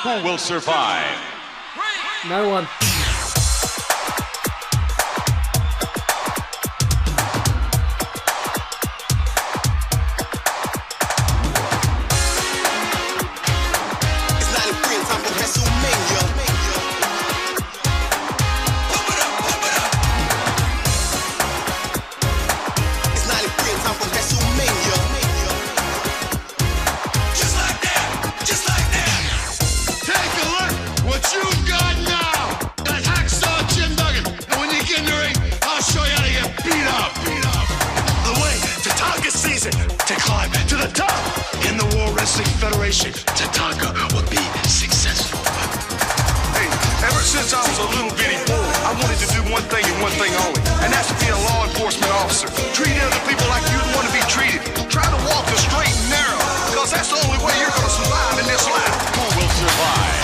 Who will survive? No one. It's 93 and time for WrestleMania. It's 93 and time for WrestleMania. Just like that, just like that. Take a look what you've got now. That hacksaw Jim Duggan. And when you get in the ring, I'll show you how to get beat up. The way Tatanka sees it, to climb to the top in the World Wrestling Federation, Tatanka will be successful. Hey, ever since I was a little bitty boy, I wanted to do one thing and one thing only, and that's to be a law enforcement officer. Treat other people like you'd want to be treated. Try to walk the straight and narrow, because that's the only way you're going to survive in this life. Who will survive?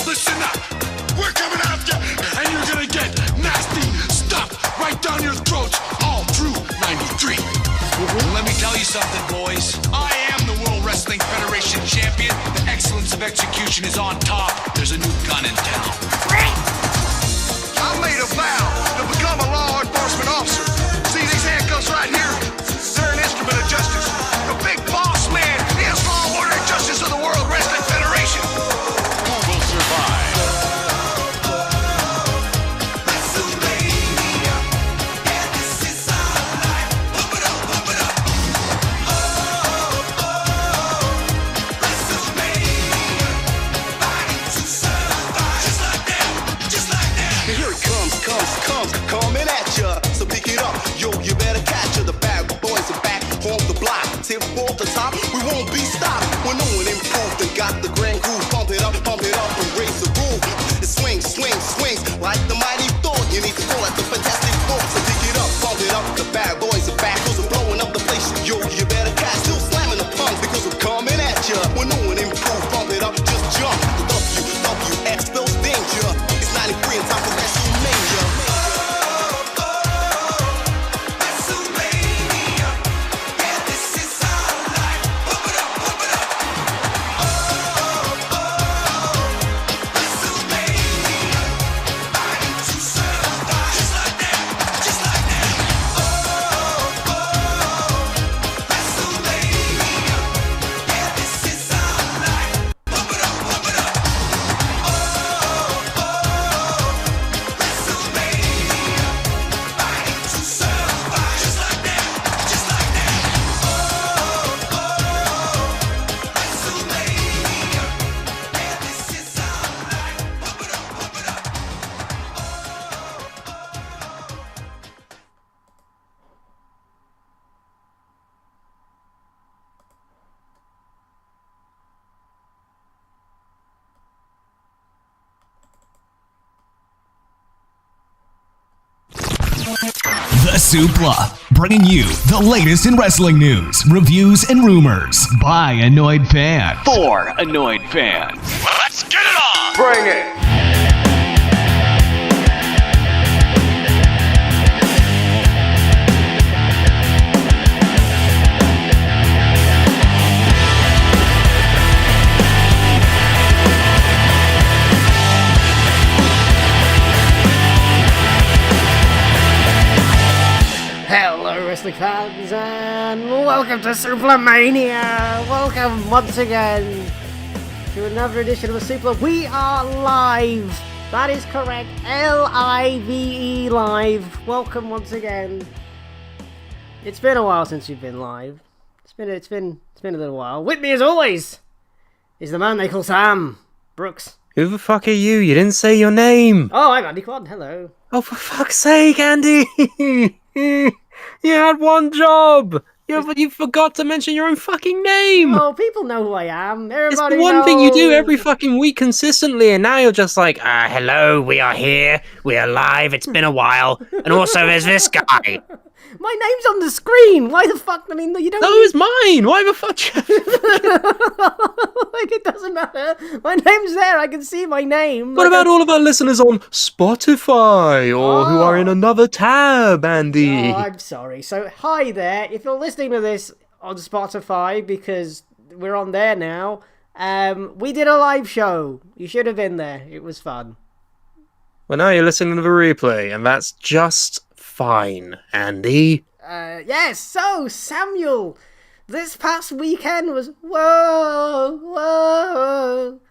Listen up, we're coming after you, and you're gonna get nasty stuff right down your throats all through 93. Let me tell you something, boys. I am the World Wrestling Federation champion. The excellence of execution is on top. There's a new gun in town. I made a vow to become a law enforcement officer. See these handcuffs right here? They're an instrument of justice. The big boss man is law, order, and justice of the World Wrestling Federation. Who will survive? Here it comes, coming at ya. So pick it up, yo, you better catch ya. The bad boys are back on the block. Tip off the top, we won't be stopped. We're no one improved and got the grand groove. Pump it up, and raise the roof. It swings, like the mighty Thor. You need to call at the Fantastic Four. So pick it up, pump it up. The bad boys are back, those are blowing up the place. Yo, you better catch. Still slamming the punks because we're coming at ya. We're no one improved, pump it up, just jump. WWF spells danger. It's 93 and time for WrestleMania. The Suplah, bringing you the latest in wrestling news, reviews, and rumors by Annoyed Fan. For Annoyed Fans. Let's get it on! Bring it! Hello, wrestling fans, and welcome to SuplahMania! Welcome once again to another edition of the Suplah. We are live! That is correct, L-I-V-E live. Welcome once again. It's been a while since we've been live. It's been a little while. With me as always is the man they call Sam Brooks. Who the fuck are you? You didn't say your name. Oh, I'm Andy Quad. Hello. Oh, for fuck's sake, Andy! You had one job! You forgot to mention your own fucking name! Oh, people know who I am. Everybody It's the one thing you do knows. every fucking week consistently, and now you're just like, hello, we are here, we are live, it's been a while, and also there's this guy. My name's on the screen. Why the fuck? I mean, you don't. No, it's mine. Why the fuck? Like, it doesn't matter. My name's there. I can see my name. What about all of our listeners on Spotify or who are in another tab, Andy? Oh, I'm sorry. So, hi there. If you're listening to this on Spotify, because we're on there now, we did a live show. You should have been there. It was fun. Well, now you're listening to the replay, and that's just fine, Andy. Yes, so, Samuel, this past weekend was whoa.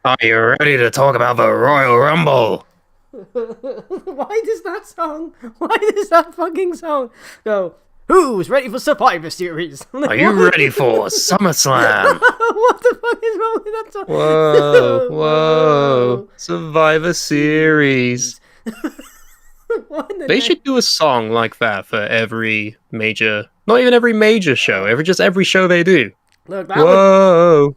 Are you ready to talk about the Royal Rumble? Why does that fucking song go, who's ready for Survivor Series? Are you ready for SummerSlam? What the fuck is wrong with that song? Whoa. Survivor Series. They should do a song like that for every major, not even every major show, every show they do. Look, that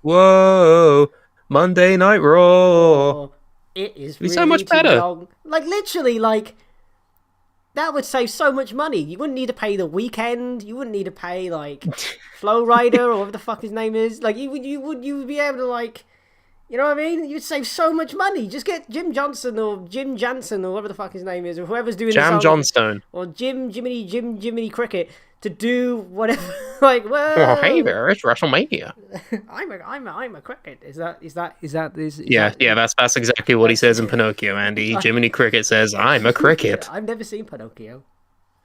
Whoa, Monday Night Raw. it is Be really so much too better. long. Like, literally, like, that would save so much money. You wouldn't need to pay The Weeknd. You wouldn't need to pay, like, Flow Rider or whatever the fuck his name is. Like, you would be able to, like, you know what I mean? You'd save so much money. Just get Jim Johnson or Jim Jansen or whatever the fuck his name is, or whoever's doing Jam the song, Johnstone. or Jiminy Cricket to do whatever. Like, well, Oh, hey there, it's WrestleMania. I'm a cricket. Is that Yeah, that's exactly what he says in Pinocchio, Andy. Jiminy Cricket says, I'm a cricket. I've never seen Pinocchio.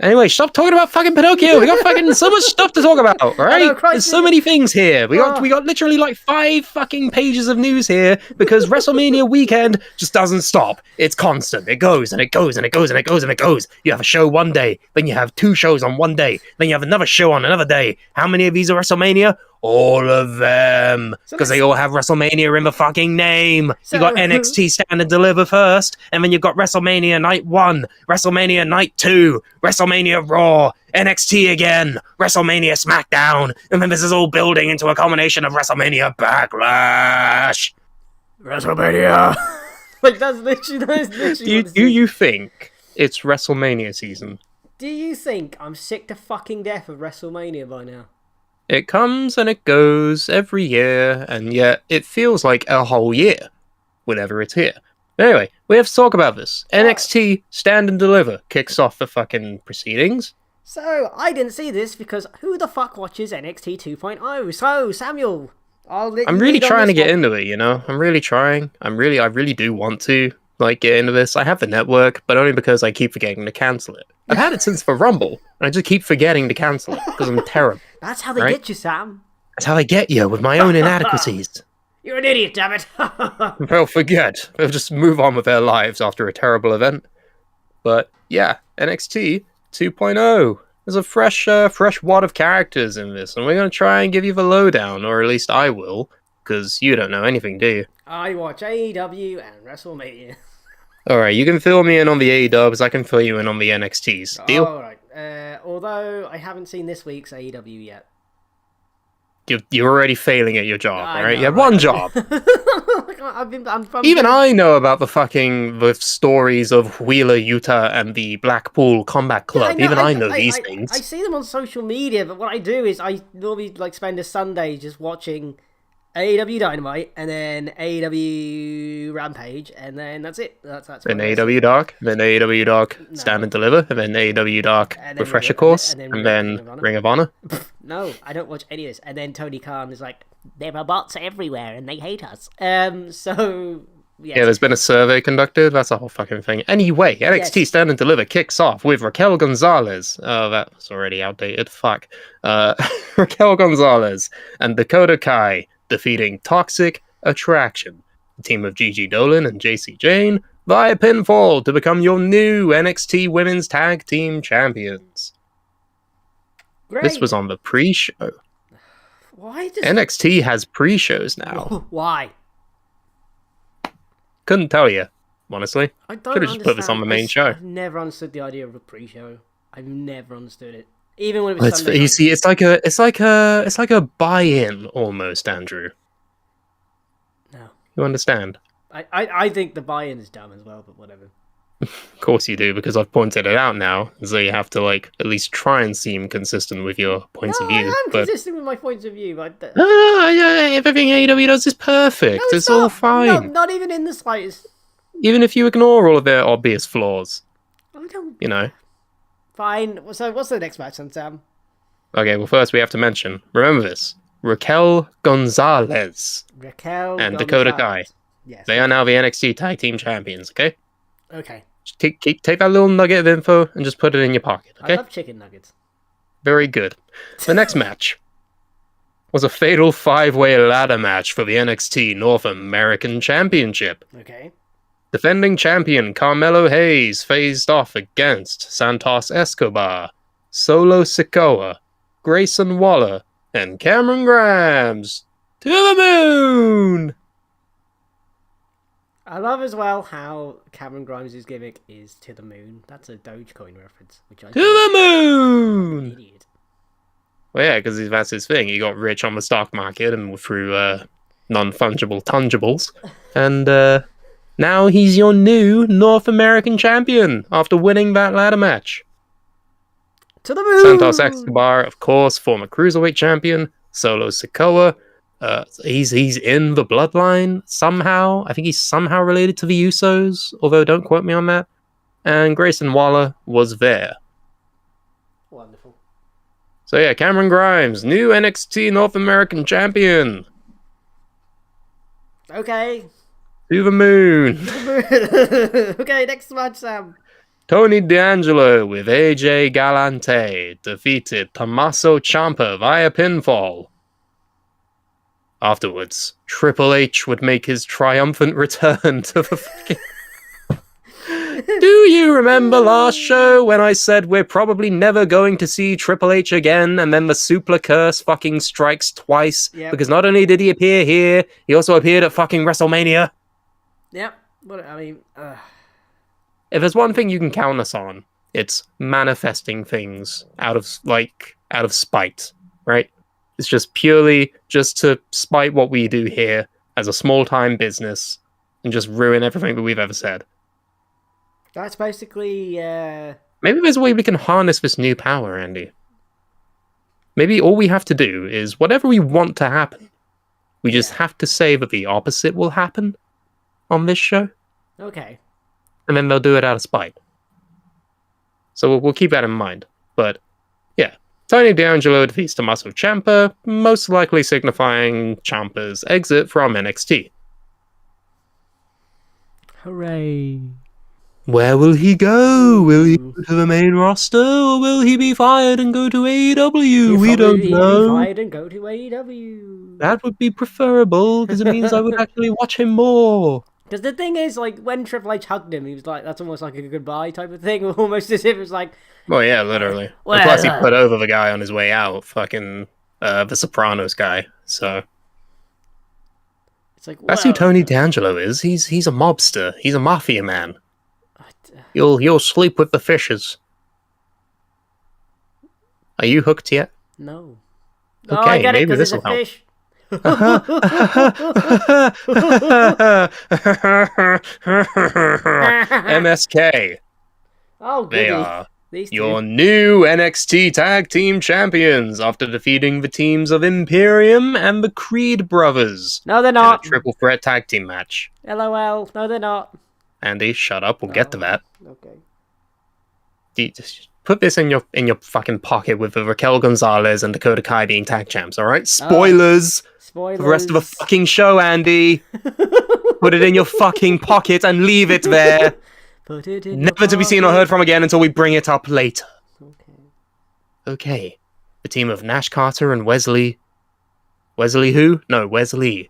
Anyway, stop talking about fucking Pinocchio. We got fucking so much stuff to talk about, alright? Christ, There's so many things here. We got literally like 5 fucking pages of news here because WrestleMania weekend just doesn't stop. It's constant. It goes and it goes and it goes and it goes and it goes. You have a show one day, then you have 2 shows on one day, then you have another show on another day. How many of these are WrestleMania? All of them, because they all have WrestleMania in the fucking name. You got NXT Stand and Deliver first, and then you got WrestleMania Night 1, WrestleMania Night 2, WrestleMania Raw, NXT again, WrestleMania SmackDown, and then this is all building into a culmination of WrestleMania Backlash. WrestleMania. Like, that's literally Do you think it's WrestleMania season? Do you think I'm sick to fucking death of WrestleMania by now? It comes and it goes every year, and yet it feels like a whole year whenever it's here. Anyway, we have to talk about this. NXT Stand and Deliver kicks off the fucking proceedings. So, I didn't see this because who the fuck watches NXT 2.0? So, Samuel, I'm really trying to get into it, you know? I'm really trying. I really do want to, like, get into this. I have the network, but only because I keep forgetting to cancel it. I've had it since the Rumble, and I just keep forgetting to cancel it because I'm terrible. That's how they get you, Sam. That's how I get you, with my own inadequacies. You're an idiot, damn it. They'll forget. They'll just move on with their lives after a terrible event. But yeah, NXT 2.0. There's a fresh wad of characters in this, and we're going to try and give you the lowdown, or at least I will, because you don't know anything, do you? I watch AEW and WrestleMania. Alright, you can fill me in on the AEWs, I can fill you in on the NXTs. Deal? Alright, although I haven't seen this week's AEW yet. You're already failing at your job, I alright? know, You have right? one job. I'm Even I know about the stories of Wheeler, Utah, and the Blackpool Combat Club. I know these things. I see them on social media, but what I do is I normally like spend a Sunday just watching AEW Dynamite and then AEW Rampage, and then that's it. That's then AEW Dark, then AEW Dark Stand and Deliver, and then AEW Dark Refresher Course, and then Ring of Honor. No, I don't watch any of this. And then Tony Khan is like, there are bots everywhere and they hate us. So yeah, there's been a survey conducted. That's a whole fucking thing. Anyway, NXT Stand and Deliver kicks off with Raquel Gonzalez. Oh, that was already outdated. Fuck. Raquel Gonzalez and Dakota Kai defeating Toxic Attraction, a team of Gigi Dolan and JC Jane, via pinfall to become your new NXT Women's Tag Team Champions. Great. This was on the pre-show. Why does NXT has pre-shows now. Why? Couldn't tell you, honestly. I don't Could have just put this on the main show. I've never understood the idea of a pre-show. I've never understood it. Even when it was Sunday You night. see, it's like a buy-in almost, Andrew. No. You understand? I think the buy-in is dumb as well, but whatever. course you do, because I've pointed it out now, so you have to like at least try and seem consistent with your points No, of view. I am But consistent with my points of view. But everything AEW does is perfect. no, It's all not. fine. No, not even in the slightest. Even if you ignore all of their obvious flaws, I don't. you know. Fine. So, what's the next match then, Sam? Okay, well, first we have to mention, remember this, Raquel Gonzalez Raquel and Dakota Kai. Gonzalez. Yes. They are now the NXT Tag Team Champions, okay? Okay. Just take that little nugget of info and just put it in your pocket, I okay? love chicken nuggets. Very good. The next match was a fatal 5-way ladder match for the NXT North American Championship. Okay. Defending champion Carmelo Hayes faced off against Santos Escobar, Solo Sikoa, Grayson Waller, and Cameron Grimes. To the moon! I love as well how Cameron Grimes' gimmick is to the moon. That's a Dogecoin reference, which I To the moon! idiot. Well, yeah, because that's his thing. He got rich on the stock market and through non-fungible tangibles. And now he's your new North American champion after winning that ladder match. To the moon! Santos Escobar, of course, former Cruiserweight champion. Solo Sikoa. He's in the bloodline somehow. I think he's somehow related to the Usos, although don't quote me on that. And Grayson Waller was there. Wonderful. So yeah, Cameron Grimes, new NXT North American champion. Okay. To the moon. Okay, next match, Sam. Tony D'Angelo with AJ Galante defeated Tommaso Ciampa via pinfall. Afterwards, Triple H would make his triumphant return to the fucking... Do you remember last show when I said we're probably never going to see Triple H again, and then the Suplah curse fucking strikes twice? Yep. Because not only did he appear here, he also appeared at fucking WrestleMania. Yep. But I mean, If there's one thing you can count us on, it's manifesting things out of spite, right? It's just purely just to spite what we do here as a small-time business and just ruin everything that we've ever said. that's basically. Maybe there's a way we can harness this new power, Andy. Maybe all we have to do is whatever we want to happen, we just have to say that the opposite will happen on this show, Okay. and then they'll do it out of spite. So we'll keep that in mind. But yeah, Tony D'Angelo defeats Tommaso Ciampa, most likely signifying Ciampa's exit from NXT. Hooray. Where will he go? Will he go to the main roster, or will he be fired and go to AEW? We don't know. Fired and go to AEW. That would be preferable, because it means I would actually watch him more. Because the thing is, like, when Triple H hugged him, he was like, that's almost like a goodbye type of thing, almost as if it was like... Well, yeah, literally. Well, Plus, he put over the guy on his way out, fucking the Sopranos guy, so... It's like, That's who Tony D'Angelo is. He's a mobster. He's a mafia man. You'll sleep with the fishes. Are you hooked yet? No. Okay, Oh, I get it, maybe because this it's will a help. fish. MSK. Oh, They goody. are These two. your new NXT Tag Team Champions after defeating the teams of Imperium and the Creed Brothers No, they're in a not. triple threat tag team match. LOL. No, they're not. Andy, shut up. We'll get to that. Okay. Just put this in your fucking pocket with the Raquel Gonzalez and Dakota Kai being tag champs, alright? Spoilers Spoilers. for the rest of the fucking show, Andy. Put it in your fucking pocket and leave it there. Put it in Never to be seen or heard from again until we bring it up later. Okay. Okay. The team of Nash Carter and Wesley... Wesley who? No, Wesley.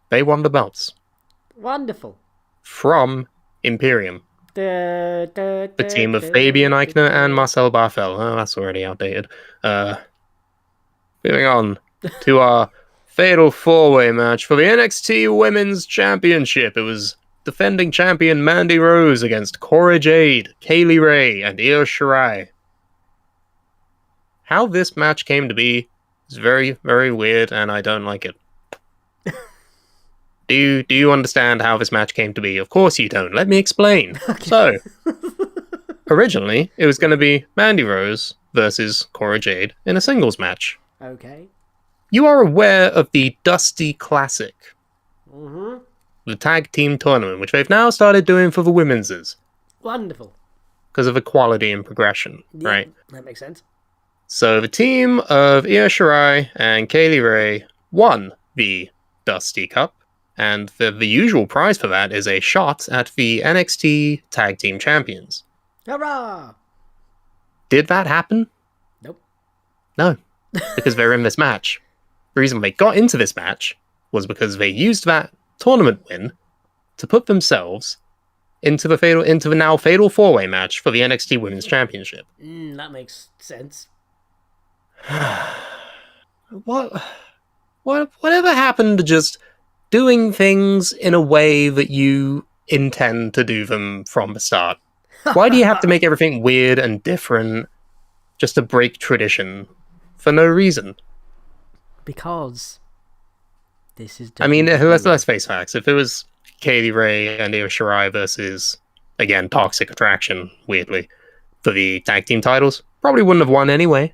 They won the belts. Wonderful. From Imperium. The The team of Fabian Eichner and Marcel Barthel. Oh, that's already outdated. Moving on to our fatal four-way match for the NXT Women's Championship. It was defending champion Mandy Rose against Cora Jade, Kaylee Ray, and Io Shirai. How this match came to be is very, very weird, and I don't like it. Do you understand how this match came to be? Of course you don't. Let me explain. Okay. So, originally, it was going to be Mandy Rose versus Cora Jade in a singles match. Okay. You are aware of the Dusty Classic. Mm-hmm. The tag team tournament, which they've now started doing for the women's. Wonderful. Because of equality and progression, Yeah, right? That makes sense. So the team of Io Shirai and Kaylee Ray won the Dusty Cup, and the usual prize for that is a shot at the NXT Tag Team Champions. Hurrah! Did that happen? Nope. No, because they're in this match. The reason they got into this match was because they used that tournament win to put themselves into the now fatal 4-way match for the NXT Women's Championship. That makes sense. Whatever happened to just doing things in a way that you intend to do them from the start? Why do you have to make everything weird and different just to break tradition for no reason? Because this is... I mean, let's face facts. If it was Kaylee Ray and Io Shirai versus, again, Toxic Attraction, weirdly, for the tag team titles, probably wouldn't have won anyway.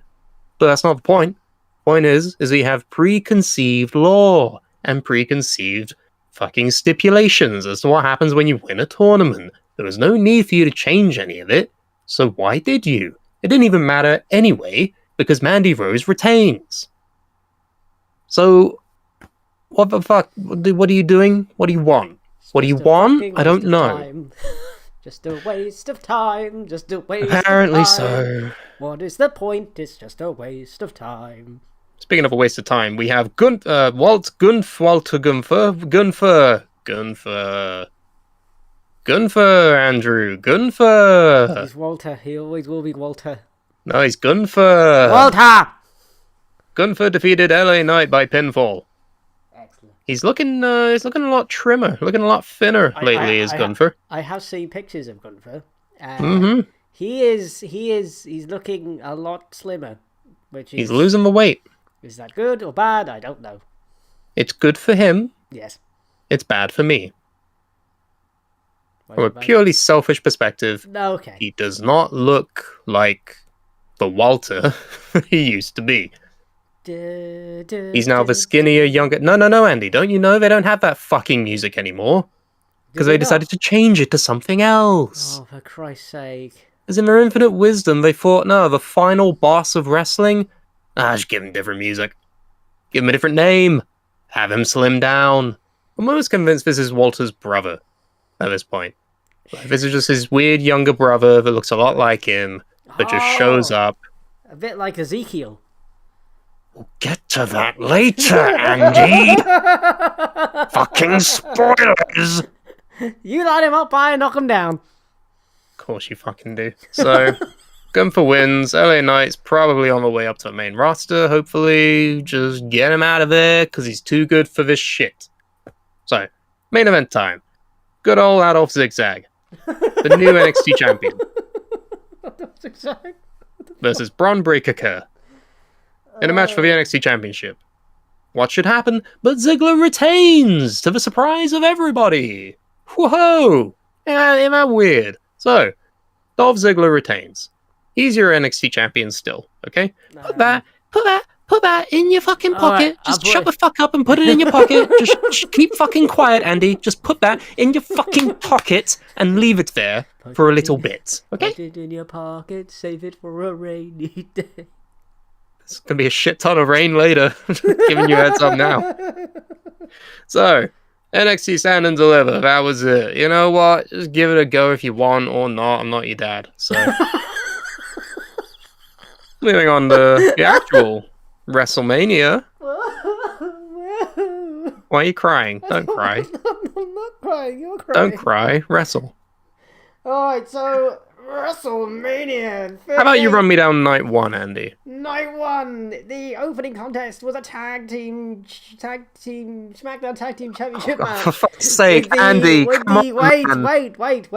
But that's not the point. Point is we have preconceived law and preconceived fucking stipulations as to what happens when you win a tournament. There was no need for you to change any of it, so why did you? It didn't even matter anyway, because Mandy Rose retains. So, what the fuck? What are you doing? What do you want? What do you want? I don't know. Just a waste of time. Just a waste Apparently of time. so. What is the point? It's just a waste of time. Speaking of a waste of time, we have Gunther, Andrew, Gunther. He's Walter. He always will be Walter. No, he's Gunther. Walter! Gunther defeated LA Knight by pinfall. Excellent. He's looking a lot trimmer, looking a lot thinner lately. Gunther. I have seen pictures of Gunther. Mm-hmm. He's looking a lot slimmer, which is... He's losing the weight. Is that good or bad? I don't know. It's good for him. Yes. It's bad for me. From a purely selfish perspective, okay. He does not look like the Walter he used to be. He's now the skinnier, younger... No, Andy, don't you know they don't have that fucking music anymore? Because they decided to change it to something else. Oh, for Christ's sake. As in their infinite wisdom, they thought, no, the final boss of wrestling? Just give him different music. Give him a different name. Have him slim down. I'm almost convinced this is Walter's brother at this point. Like, this is just his weird younger brother that looks a lot like him, that just shows up. A bit like Ezekiel. We'll get to that later, Andy. Fucking spoilers. You light him up, I knock him down. Of course you fucking do. So, Gunther wins. LA Knight's probably on the way up to the main roster, hopefully. Just get him out of there, because he's too good for this shit. So, main event time. Good old Adolf Zigzag, the new NXT champion. Adolf Zigzag? Versus Braun Breaker in a match for the NXT championship. What should happen? But Ziggler retains, to the surprise of everybody. Whoa! Isn't that weird? So, Dolph Ziggler retains. He's your NXT champion still, okay? Put that in your fucking pocket. Right, just shut the fuck up and put it in your pocket. Just keep fucking quiet, Andy. Just put that in your fucking pocket and leave it there for a little bit, okay? Put it in your pocket, save it for a rainy day. It's gonna be a shit ton of rain later. Giving you a heads up now. So, NXT Stand and Deliver. That was it. You know what? Just give it a go if you want or not. I'm not your dad. So, moving on to the actual WrestleMania. Why are you crying? Don't cry. I'm not crying. You're crying. Don't cry. Wrestle. Alright, so WrestleMania. How about you run me down night one, Andy? Night one. The opening contest was a tag team SmackDown Tag Team Championship match. For fuck's sake, Andy, come on. Wait.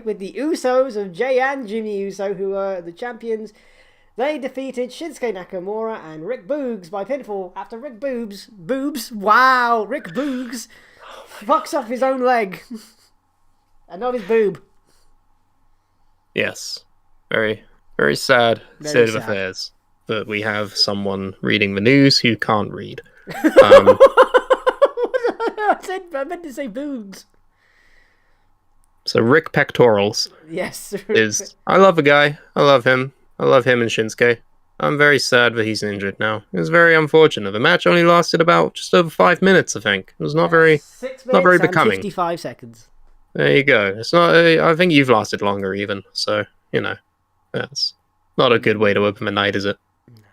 With the Usos of Jay and Jimmy Uso, who are the champions. They defeated Shinsuke Nakamura and Rick Boogs by pinfall after Rick Boogs fucks off his own leg. And not his boob. Yes. Very, very sad Very state of sad. affairs that we have someone reading the news who can't read. I meant to say boobs. So Rick Pectorals Yes. is... I love the guy. I love him. I love him and Shinsuke. I'm very sad that he's injured now. It was very unfortunate. The match only lasted about just over 5 minutes, I think. It was not very... 6 not very minutes and becoming. 55 seconds. There you go. It's not... I think you've lasted longer even. So, you know. That's not a good way to open the night, is it? No.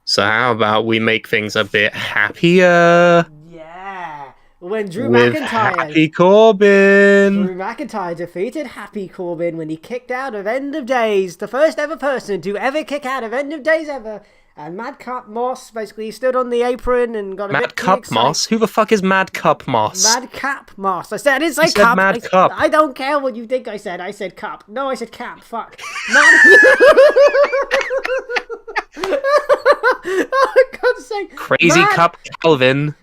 So how about we make things a bit happier? Yeah. When Drew With McIntyre... Happy Corbin. Drew McIntyre defeated Happy Corbin when he kicked out of End of Days, the first ever person to ever kick out of End of Days ever. And Madcap Moss basically stood on the apron and got a bit too Madcap excited. Moss? Who the fuck is Madcap Moss? Madcap Moss. I didn't say You said cup. Mad Cup. I don't care what you think I said. I said cup. No, I said cap. Fuck. Oh, God's sake. Crazy Cup Calvin.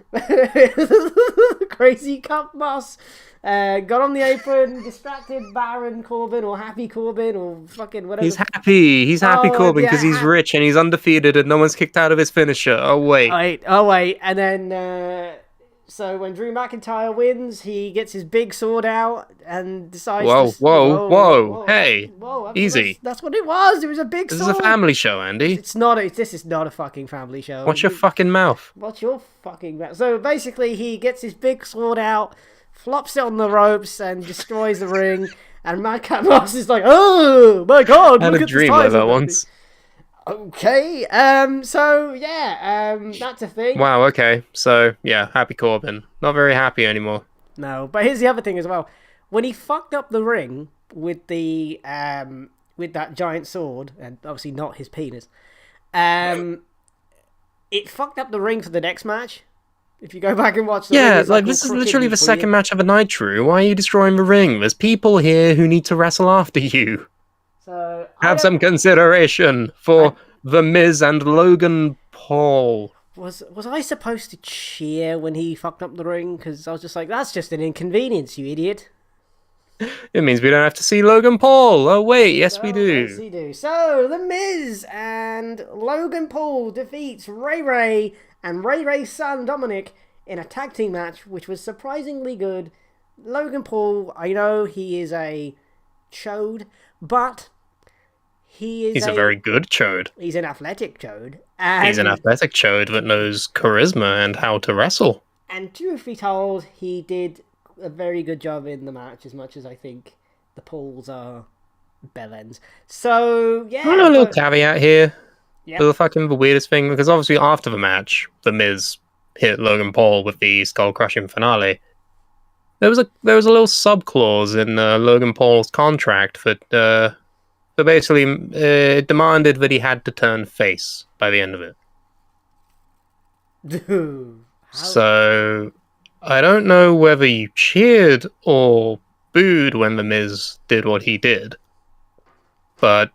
Crazy Cup Moss got on the apron, distracted Baron Corbin or Happy Corbin or fucking whatever. He's happy. He's happy Oh, Corbin yeah, because he's rich and he's undefeated and no one's kicked out of his finisher. Oh wait. Oh wait, and then so when Drew McIntyre wins, he gets his big sword out and decides. Whoa, hey, whoa, easy. That's what it was. It was a big This sword. is a family show, Andy. It's not. This is not a fucking family show. Watch your fucking mouth. Watch your fucking mouth. So basically, he gets his big sword out, flops it on the ropes, and destroys the ring. And Madcap Moss is like, "Oh my god!" I had look a at the dream size like of that thing." once. Okay. So yeah. That's a thing. Wow, okay. So, yeah, happy Corbin. Not very happy anymore. No, but here's the other thing as well. When he fucked up the ring with the with that giant sword, and obviously not his penis, it fucked up the ring for the next match. If you go back and watch the ring, Yeah, it's like all this is crooked literally and the second weird. match of the night, Drew. Why are you destroying the ring? There's people here who need to wrestle after you. So I Have don't- some consideration for The Miz and Logan Paul. Was I supposed to cheer when he fucked up the ring? Because I was just like, that's just an inconvenience, you idiot. It means we don't have to see Logan Paul. Oh wait, yes we do. Yes, we do. So, The Miz and Logan Paul defeats Ray and Ray's son Dominic in a tag team match, which was surprisingly good. Logan Paul, I know he is a chode, but he's a very good chode. He's an athletic chode. And, He's an athletic chode that knows charisma and how to wrestle. And truth be told, he did a very good job in the match, as much as I think the Pauls are bellends. So, yeah. I got a little caveat here. Yep. The weirdest thing, because obviously after the match, The Miz hit Logan Paul with the skull crushing finale. There was a little sub clause in Logan Paul's contract that basically demanded that he had to turn face by the end of it. Dude. So I don't know whether you cheered or booed when The Miz did what he did, but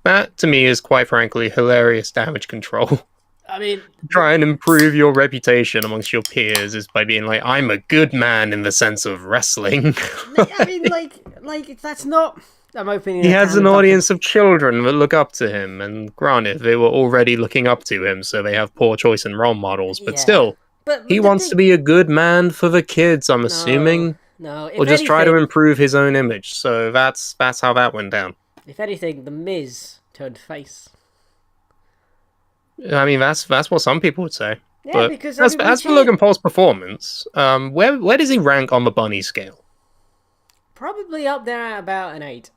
that to me is quite frankly hilarious damage control. I mean, Try and improve your reputation amongst your peers is by being like, I'm a good man in the sense of wrestling. I mean, like that's not. I'm opening. He a has can an of audience of children that look up to him, and granted, they were already looking up to him, so they have poor choice in role models, but Yeah. still, But he the wants thing- to be a good man for the kids, I'm assuming, No, if or just try to anything- improve his own image, so that's how that went down. If anything, the Miz turned face. I mean, that's what some people would say. Yeah, but because as everybody for cheered. Logan Paul's performance, where does he rank on the bunny scale? Probably up there at about an 8.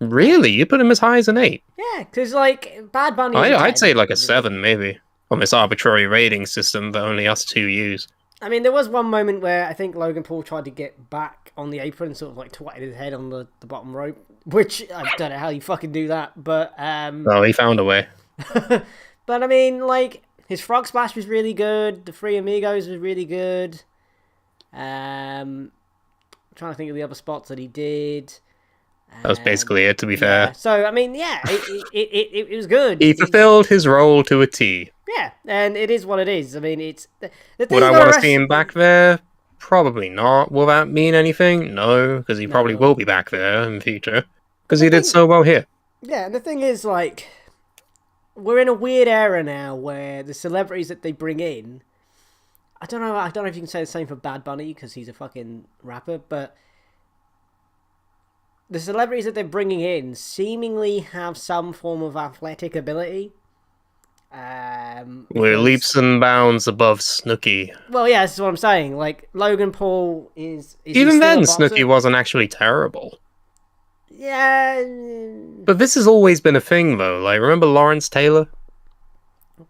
Really? You put him as high as an 8? Yeah, because like Bad Bunny. is a 10. I'd say like a 7, maybe, on this arbitrary rating system that only us two use. I mean, there was one moment where I think Logan Paul tried to get back on the apron and sort of like twatted his head on the bottom rope, which I don't know how you fucking do that, but Oh, he found a way. but I mean, like his frog splash was really good. The Three Amigos was really good. I'm trying to think of the other spots that he did. That was basically it, to be Yeah. fair. So I mean, yeah, it was good. He fulfilled his role to a T. Yeah, and it is what it is. I mean, it's the thing Would I about want to see him back there? Probably not. Will that mean anything? No, because he probably will be back there in the future. Because he did so well here. Yeah, and the thing is, like, we're in a weird era now where the celebrities that they bring in, I don't know if you can say the same for Bad Bunny because he's a fucking rapper, but the celebrities that they're bringing in seemingly have some form of athletic ability. We're leaps and bounds above Snooki. Well, yeah, this is what I'm saying. Like, Logan Paul is Even then, Snooki wasn't actually terrible. Yeah. But this has always been a thing, though. Like, remember Lawrence Taylor?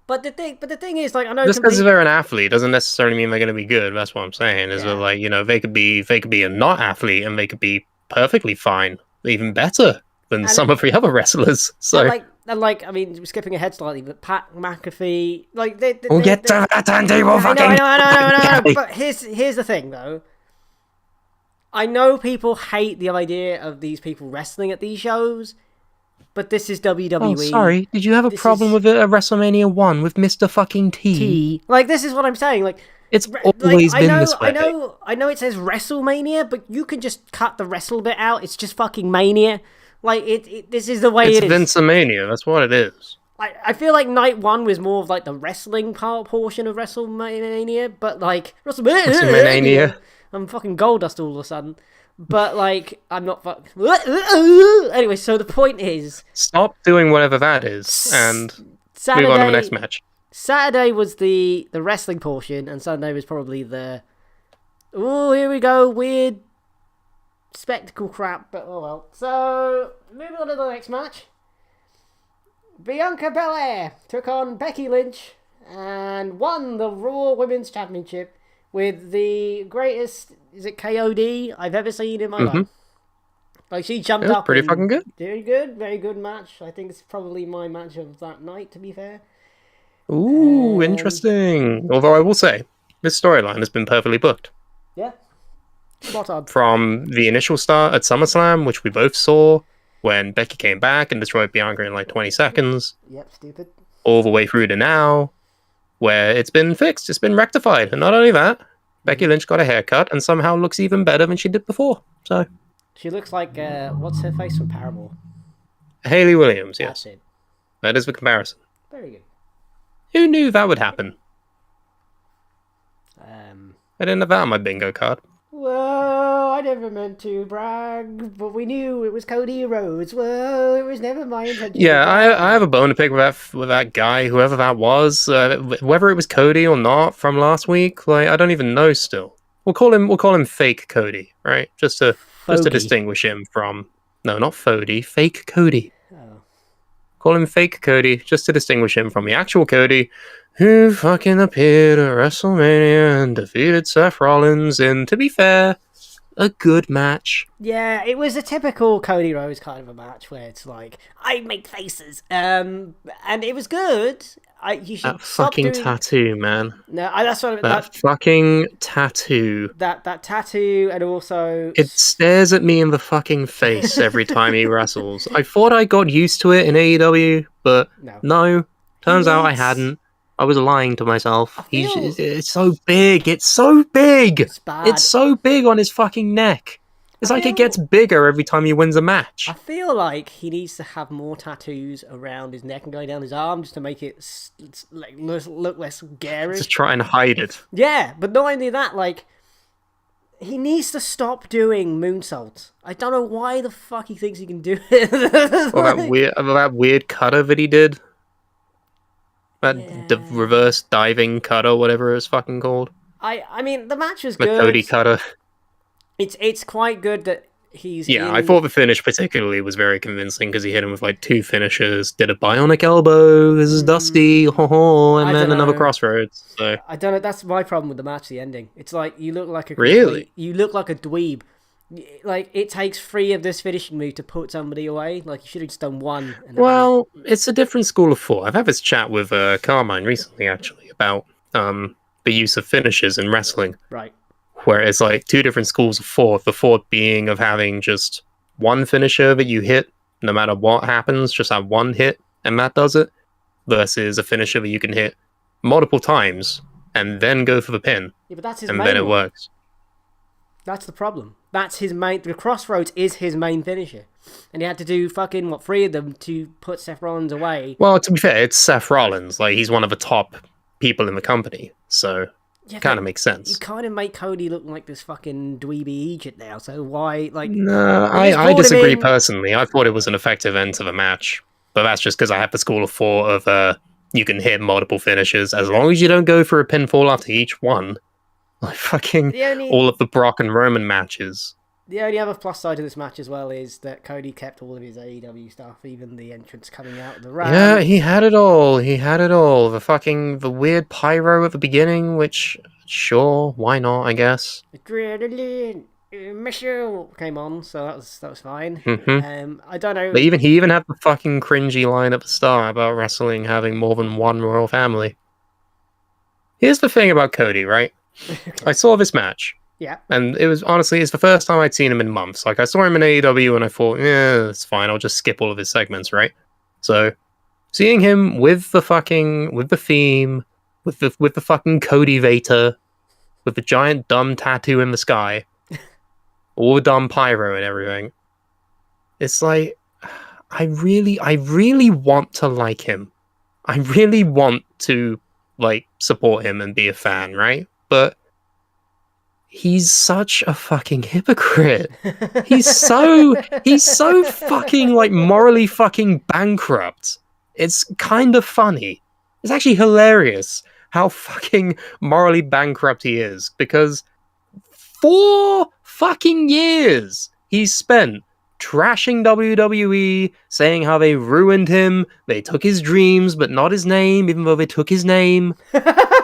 But the thing is, like, I know Just because they're an athlete doesn't necessarily mean they're going to be good. That's what I'm saying. Is that, like, you know, they could be a not athlete and they could be perfectly fine, even better than some of the other wrestlers. So, I mean, we're skipping ahead slightly, but Pat McAfee, like, we'll get to that, Andy. We'll fucking. I know. But here's the thing, though. I know people hate the idea of these people wrestling at these shows, but this is WWE. Oh, sorry. Did you have a problem with it at WrestleMania 1 with Mr. fucking T? Like, this is what I'm saying. Like, it's always been this way. I know it says WrestleMania, but you can just cut the wrestle bit out. It's just fucking Mania. Like, this is the way it is. It's Vince-a-mania. That's what it is. I feel like night one was more of, like, the wrestling portion of WrestleMania, but, like, WrestleMania. I'm fucking Goldust all of a sudden. But, like, I'm not Anyway, so the point is... Stop doing whatever that is, and move on to the next match. Saturday was the wrestling portion, and Sunday was probably the... Oh, here we go, weird spectacle crap, but oh well. So, moving on to the next match. Bianca Belair took on Becky Lynch and won the Raw Women's Championship with the greatest, is it KOD, I've ever seen in my life. Like, she jumped up. Pretty fucking good. Very good, very good match. I think it's probably my match of that night, to be fair. Ooh, interesting. Although I will say, this storyline has been perfectly booked. Yeah. Spot on. From the initial start at SummerSlam, which we both saw, when Becky came back and destroyed Bianca in like 20 seconds. Yep, stupid. All the way through to now, where it's been fixed, it's been rectified. And not only that, Becky Lynch got a haircut and somehow looks even better than she did before. So she looks like, what's her face from Paramore? Hayley Williams, yes. That's it. That is the comparison. Very good. Who knew that would happen? I didn't have that on my bingo card. Whoa, I never meant to brag, but we knew it was Cody Rhodes. Whoa, it was never my intention. Yeah, I have a bone to pick with that guy, whoever that was, whether it was Cody or not from last week. Like, I don't even know still. We'll call him Fake Cody, right? Just to distinguish him from not Fody, Fake Cody. Oh. Call him Fake Cody, just to distinguish him from the actual Cody, who fucking appeared at WrestleMania and defeated Seth Rollins in, to be fair, a good match. Yeah, it was a typical Cody Rhodes kind of a match where it's like, I make faces. And it was good. You should that fucking tattoo, man. No, that's what that fucking tattoo. That tattoo, and also it stares at me in the fucking face every time he wrestles. I thought I got used to it in AEW, but no. Turns out I hadn't. I was lying to myself. It's so big. It's so big. It's so big on his fucking neck. It's like it gets bigger every time he wins a match. I feel like he needs to have more tattoos around his neck and going down his arm just to make it like look less garish. Just try and hide it. Yeah, but not only that, like, he needs to stop doing moonsaults. I don't know why the fuck he thinks he can do it. Or that weird cutter that he did. The reverse diving cutter, whatever it's fucking called. I mean, the match was the good. Cody cutter. It's quite good that he's I thought the finish particularly was very convincing because he hit him with like 2 finishers, did a bionic elbow, this is Dusty, and then another crossroads. So I don't know, that's my problem with the match, the ending. It's like, you look like you look like a dweeb. Like, it takes 3 of this finishing move to put somebody away. Like, you should have just done 1. Well, it's a different school of thought. I've had this chat with Carmine recently, actually, about the use of finishes in wrestling. Right. Where it's like 2 different schools of thought. The thought being of having just one finisher that you hit no matter what happens, just have one hit and that does it, versus a finisher that you can hit multiple times and then go for the pin. Yeah, but that's his and main then it one. works. That's the problem. That's his main. The Crossroads is his main finisher, and he had to do fucking 3 of them to put Seth Rollins away. Well, to be fair, it's Seth Rollins. Like, he's one of the top people in the company, so kind of makes sense. You kind of make Cody look like this fucking dweeby Egypt now. So why, like? No, I disagree personally. I thought it was an effective end to the match, but that's just because I have the school of thought of you can hit multiple finishes as long as you don't go for a pinfall after each one. Like fucking all of the Brock and Roman matches. The only other plus side of this match as well is that Cody kept all of his AEW stuff, even the entrance coming out of the ramp. Yeah, he had it all. The weird pyro at the beginning, which, sure, why not, I guess. Adrenaline, Michelle came on, so that was fine. Mm-hmm. I don't know. But he even had the fucking cringy line at the start about wrestling having more than one royal family. Here's the thing about Cody, right? Okay. I saw this match. Yeah. And it's the first time I'd seen him in months. Like, I saw him in AEW and I thought, yeah, it's fine. I'll just skip all of his segments, right? So, seeing him with the theme, with the fucking Cody Vader, with the giant dumb tattoo in the sky, all the dumb pyro and everything, it's like, I really want to like him. I really want to, like, support him and be a fan, right? But he's such a fucking hypocrite. He's so fucking, like, morally fucking bankrupt. It's kind of funny. It's actually hilarious how fucking morally bankrupt he is, because 4 fucking years he's spent trashing WWE, saying how they ruined him, they took his dreams, but not his name, even though they took his name.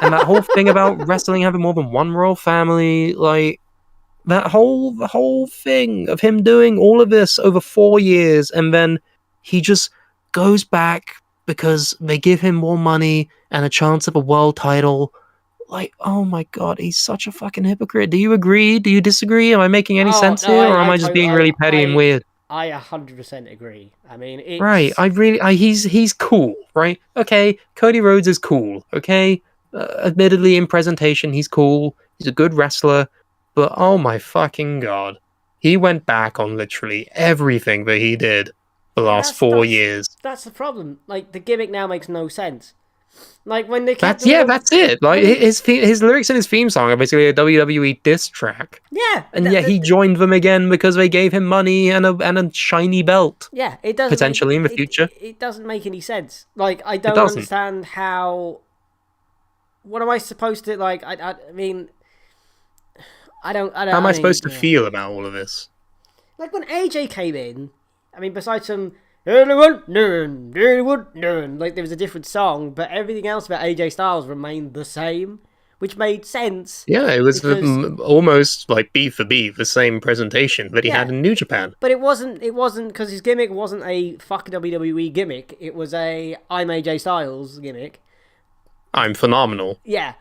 And that whole thing about wrestling having more than one royal family, like, the whole thing of him doing all of this over 4 years, and then he just goes back because they give him more money and a chance of a world title. Like, oh my god, he's such a fucking hypocrite. Do you agree? Do you disagree? Am I making any sense here, or am I just being really petty and weird? I 100% agree. I mean, it's... Right, he's cool, right? Okay, Cody Rhodes is cool, okay? Admittedly, in presentation, he's cool. He's a good wrestler, but oh my fucking god, he went back on literally everything that he did the last 4 years. That's the problem. Like, the gimmick now makes no sense. Like, when they kept... That's it. Like, his lyrics in his theme song are basically a WWE diss track. Yeah. And yet he joined them again because they gave him money and a shiny belt. Yeah, it doesn't... Potentially in the future. It doesn't make any sense. Like, I don't understand how... What am I supposed to, like... I mean... I don't... How am I supposed to feel about all of this? Like, when AJ came in, I mean, besides some... Like, there was a different song, but everything else about AJ Styles remained the same, which made sense. Yeah, it was almost like beat for beat the same presentation that he had in New Japan. But it wasn't because his gimmick wasn't a fuck WWE gimmick. It was a I'm AJ Styles gimmick. I'm phenomenal. Yeah.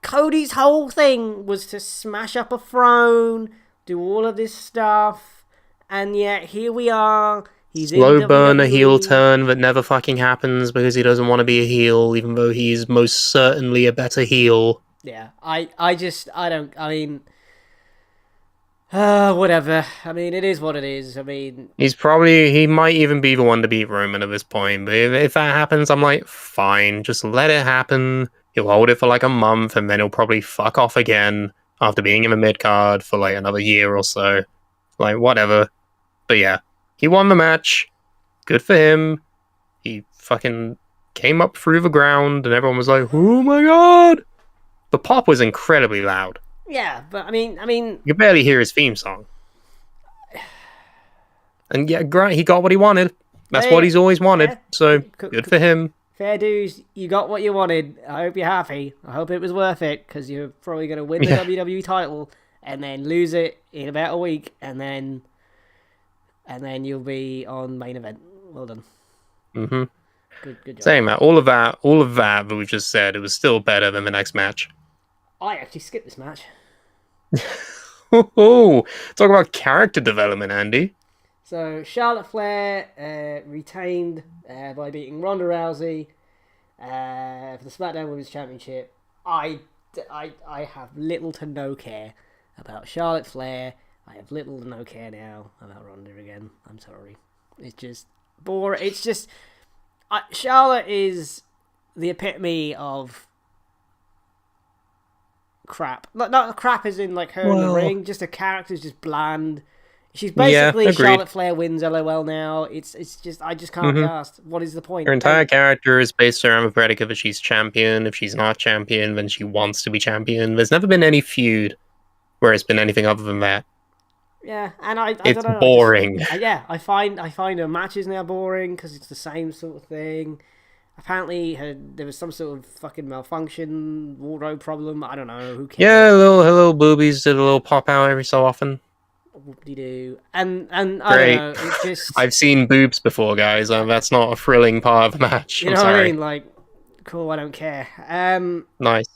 Cody's whole thing was to smash up a throne, do all of this stuff, and yet here we are. He's slow burn, a heel turn that never fucking happens because he doesn't want to be a heel, even though he's most certainly a better heel. Yeah, whatever. I mean, it is what it is. I mean... He might even be the one to beat Roman at this point, but if that happens, I'm like, fine, just let it happen. He'll hold it for like a month, and then he'll probably fuck off again after being in the mid-card for like another year or so. Like, whatever. But yeah. He won the match. Good for him. He fucking came up through the ground and everyone was like, oh my god! The pop was incredibly loud. Yeah, but I mean... You could barely hear his theme song. And yeah, great, he got what he wanted. That's what he's always wanted. So, good for him. Fair dues, you got what you wanted. I hope you're happy. I hope it was worth it, because you're probably going to win the WWE title and then lose it in about a week, and then you'll be on main event. Well done. Mm-hmm. Good job. Saying that, all of that we've just said, it was still better than the next match. I actually skipped this match. Oh, talk about character development, Andy. So Charlotte Flair retained by beating Ronda Rousey for the SmackDown Women's Championship. I have little to no care about Charlotte Flair. I have little to no care now about Ronda again. I'm sorry. It's just boring. It's just... Charlotte is the epitome of crap. Not crap as in like her in the ring. Just her character's just bland. She's basically Charlotte Flair wins LOL now. It's just I just can't be asked. What is the point? Her entire character is based around the predicate if she's champion. If she's not champion, then she wants to be champion. There's never been any feud where it's been anything other than that. Yeah, and I it's don't know. Boring. I find her matches now boring because it's the same sort of thing. Apparently, there was some sort of fucking malfunction, wardrobe problem. I don't know. Who cares? Yeah, her little boobies did a little pop out every so often. Whoop-de-doo. And I Great. don't know. It's just I've seen boobs before, guys. That's not a thrilling part of the match. You know what I mean? Like, cool. I don't care. Nice.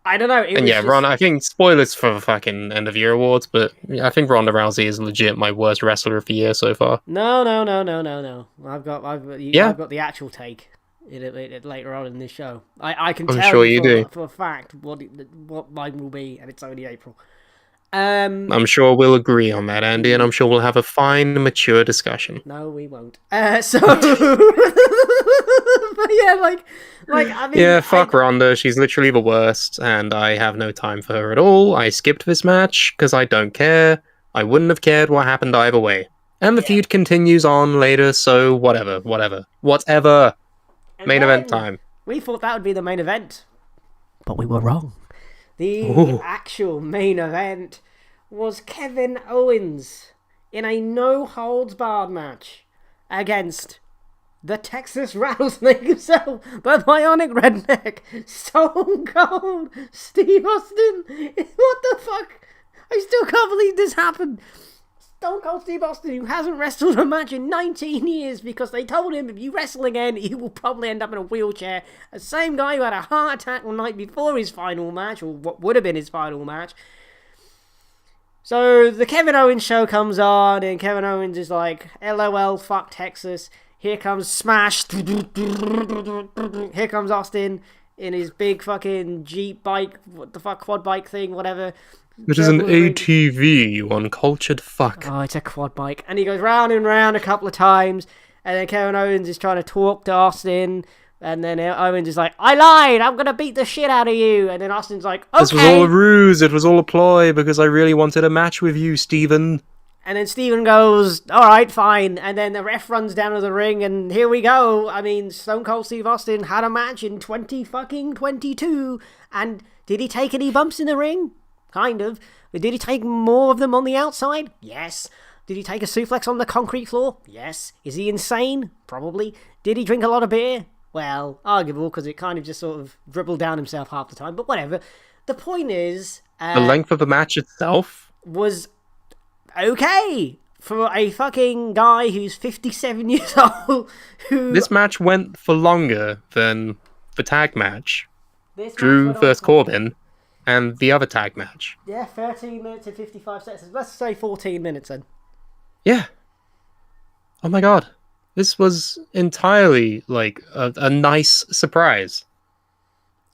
I don't know. Ron. I think spoilers for the fucking end of year awards, but I think Ronda Rousey is legit my worst wrestler of the year so far. No. I've got the actual take later on in this show. I can tell sure you you do. For a fact what mine will be, and it's only April. I'm sure we'll agree on that, Andy, and I'm sure we'll have a fine, mature discussion. No, we won't. So, but yeah, I mean, yeah, fuck Ronda. She's literally the worst, and I have no time for her at all. I skipped this match because I don't care. I wouldn't have cared what happened either way. And the feud continues on later, so whatever. And main event time. We thought that would be the main event, but we were wrong. The actual main event was Kevin Owens in a no-holds-barred match against the Texas Rattlesnake himself, the Bionic Redneck, Stone Cold Steve Austin. What the fuck? I still can't believe this happened. Stone Cold Steve Austin, who hasn't wrestled a match in 19 years because they told him if you wrestle again, you will probably end up in a wheelchair. The same guy who had a heart attack the night before his final match, or what would have been his final match. So the Kevin Owens show comes on, and Kevin Owens is like, LOL, fuck Texas. Here comes Smash. Here comes Austin in his big fucking Jeep bike, what the fuck, quad bike thing, whatever. Which is an ATV, you uncultured fuck. Oh, it's a quad bike. And he goes round and round a couple of times, and then Kevin Owens is trying to talk to Austin, and then Owens is like, I lied, I'm going to beat the shit out of you. And then Austin's like, okay. This was all a ruse, it was all a ploy, because I really wanted a match with you, Steven. And then Steven goes, alright, fine. And then the ref runs down to the ring, and here we go. I mean, Stone Cold Steve Austin had a match in 2022, and did he take any bumps in the ring? Kind of. But did he take more of them on the outside? Yes. Did he take a suplex on the concrete floor? Yes. Is he insane? Probably. Did he drink a lot of beer? Well, arguable, because it kind of just sort of dribbled down himself half the time, but whatever. The point is... the length of the match itself? Was okay for a fucking guy who's 57 years old. This match went for longer than the tag match. Drew versus Corbin. And the other tag match. Yeah, 13 minutes and 55 seconds. Let's say 14 minutes then. Yeah. Oh my god. This was entirely, like, a nice surprise.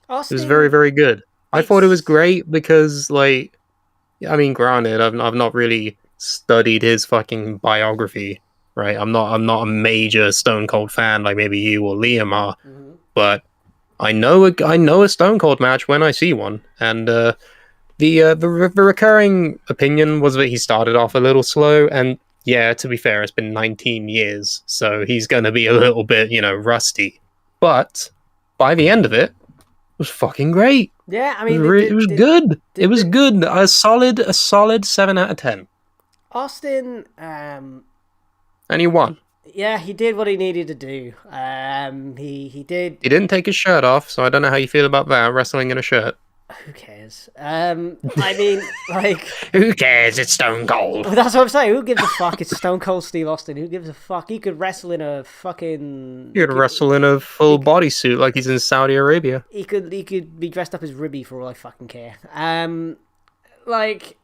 Austin, it was very, very good. I thought it was great because, like... I mean, granted, I've not really studied his fucking biography, right? I'm not a major Stone Cold fan like maybe you or Liam are, but... I know a Stone Cold match when I see one, and the recurring opinion was that he started off a little slow, and yeah, to be fair, it's been 19 years, so he's going to be a little bit, rusty. But by the end of it, it was fucking great. Yeah, I mean, it was good. It was good. A solid 7 out of 10. Austin, and he won. Yeah, he did what he needed to do. He did. He didn't take his shirt off, so I don't know how you feel about that, wrestling in a shirt. Who cares? I mean, like... Who cares? It's Stone Cold. Well, that's what I'm saying. Who gives a fuck? It's Stone Cold Steve Austin. Who gives a fuck? He could wrestle in a fucking... He could wrestle in a full bodysuit like he's in Saudi Arabia. He could be dressed up as Ribby for all I fucking care. Like...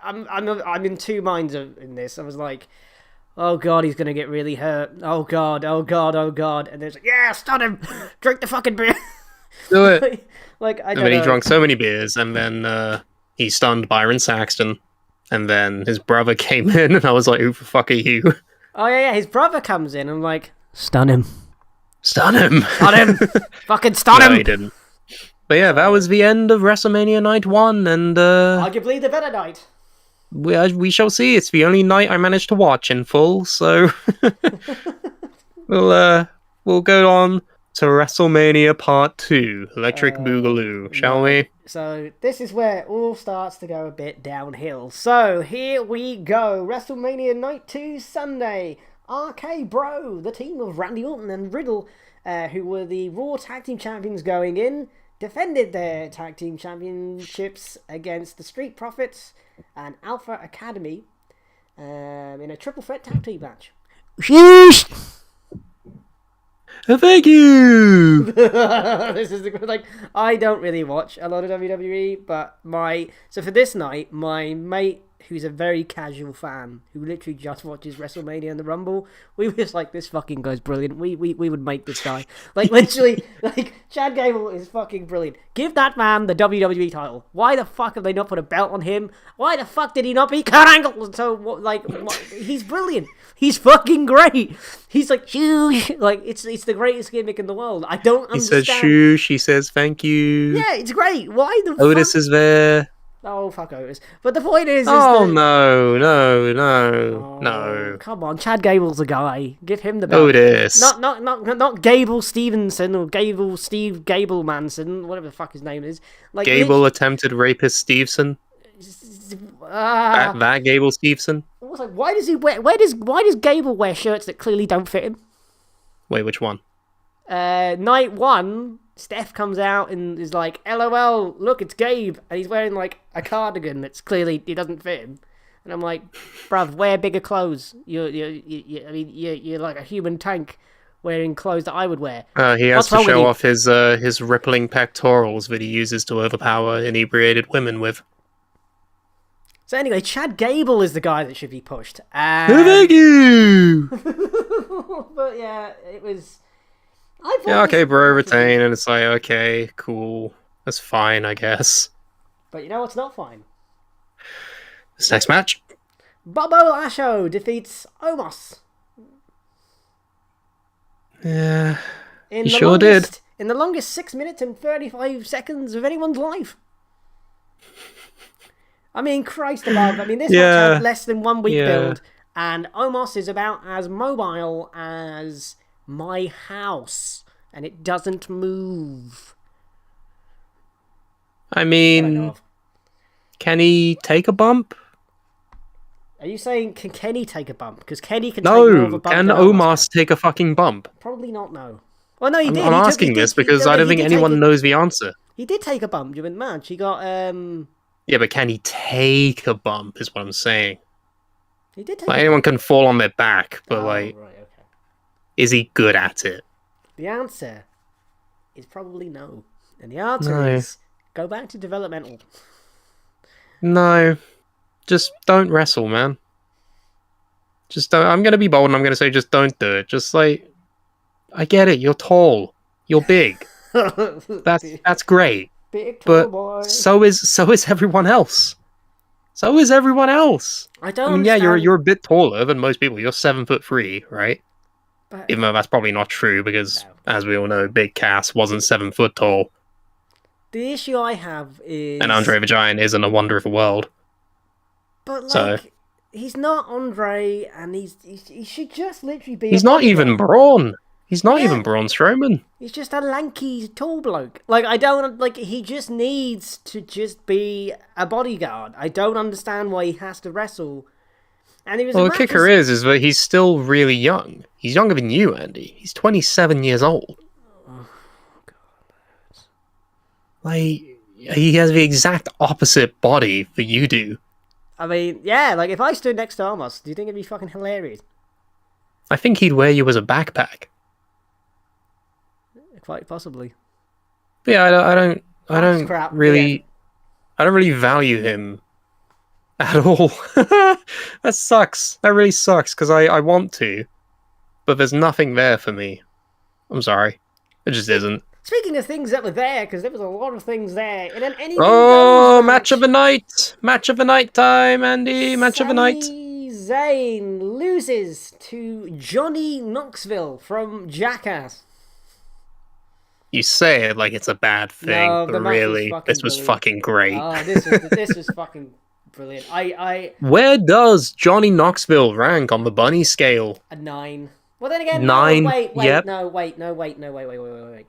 I'm in two minds in this. I was like, oh god, he's gonna get really hurt. Oh god, oh god, oh god. And there's like, yeah, stun him. Drink the fucking beer. Do it. Like I And don't then know. he drank so many beers, and then he stunned Byron Saxton, and then his brother came in, and I was like, "Who the fuck are you?" Oh yeah, his brother comes in. I'm like, stun him. Stun him. Stun him. Fucking stun No, him. he didn't. But yeah, that was the end of WrestleMania Night 1, and Arguably the better night. we shall see. It's the only night I managed to watch in full, so we'll go on to WrestleMania Part 2, Electric Boogaloo, shall we? So this is where it all starts to go a bit downhill. So here we go. WrestleMania Night 2 Sunday. RK Bro, the team of Randy Orton and Riddle, who were the Raw Tag Team Champions going in, defended their Tag Team Championships against the Street Profits and Alpha Academy in a triple threat tag team match. Sheesh! Thank you! This is like, I don't really watch a lot of WWE, but so for this night, my mate, who's a very casual fan, who literally just watches WrestleMania and the Rumble, we were just like, this fucking guy's brilliant. We would make this guy. Like, literally, like, Chad Gable is fucking brilliant. Give that man the WWE title. Why the fuck have they not put a belt on him? Why the fuck did he not beat Kurt Angle? So, he's brilliant. He's fucking great. He's like, shoo, like, it's the greatest gimmick in the world. I don't understand. He says shoo, she says thank you. Yeah, it's great. Why the Otis fuck? is there. Oh, fuck Otis. But the point is Oh, that... no. Come on, Chad Gable's a guy. Give him the belt. Otis. Not Gable Stevenson or Gable Steve Gable Manson, whatever the fuck his name is. Like Gable attempted rapist Stevenson. That Gable Stevenson. I was like, why does he wear? Why does Gable wear shirts that clearly don't fit him? Wait, which one? Night 1, Steph comes out and is like, "LOL, look, it's Gabe," and he's wearing like a cardigan that's clearly it doesn't fit him. And I'm like, bruv, wear bigger clothes. You're like a human tank wearing clothes that I would wear. He has to show off his rippling pectorals that he uses to overpower inebriated women with. So anyway, Chad Gable is the guy that should be pushed. Thank you! But yeah, it was... Yeah, okay, bro, retain, and it's like, okay, cool. That's fine, I guess. But you know what's not fine? This next match? Bobo Lasho defeats Omos. Yeah, he sure did. In the longest 6 minutes and 35 seconds of anyone's life. I mean, Christ above. I mean, this match had less than 1 week build, and Omos is about as mobile as my house, and it doesn't move. I mean, can he take a bump? Are you saying, can Kenny take a bump? Because Kenny can take more of a bump can than Omos take a fucking bump? Probably not, no. Well, no, he did. I'm asking this because I don't think anyone knows the answer. He did take a bump during the match. He got, Yeah, but can he take a bump is what I'm saying. He did take like, a anyone can fall on their back, but right, okay. Is he good at it? The answer is probably no. And the answer is, go back to developmental. No. Just don't wrestle, man. Just don't. I'm going to be bold and I'm going to say just don't do it. Just like, I get it, you're tall. You're big. That's great. Big tall but boy. So is everyone else. So is everyone else. I don't mean, yeah, understand. you're a bit taller than most people. You're 7'3", right? But, even though that's probably not true because, as we all know, Big Cass wasn't 7 foot tall. The issue I have is... And Andre the Giant isn't a wonder of the world. But, like, he's not Andre, and he should just literally be... He's not even Braun. He's not even Braun Strowman. He's just a lanky, tall bloke. Like, I don't... Like, he just needs to just be a bodyguard. I don't understand why he has to wrestle. And Well, the kicker is that he's still really young. He's younger than you, Andy. He's 27 years old. Oh, God. Like, he has the exact opposite body that you do. I mean, yeah, like, if I stood next to Omos, do you think it'd be fucking hilarious? I think he'd wear you as a backpack. Quite possibly. But yeah, I don't crap, really... yeah. I don't really value him at all. That sucks. That really sucks because I want to, but there's nothing there for me. I'm sorry. It just isn't. Speaking of things that were there, because there was a lot of things there in an anything Oh, goes match of the night. Match of the night time, Andy. Match of the night. Sami Zayn loses to Johnny Knoxville from Jackass. You say it like it's a bad thing, No, the but match was really, fucking this was brilliant. fucking great. Oh, this was fucking brilliant. I Where does Johnny Knoxville rank on the bunny scale? a 9. Well, then again, 9, no, wait, yep. wait.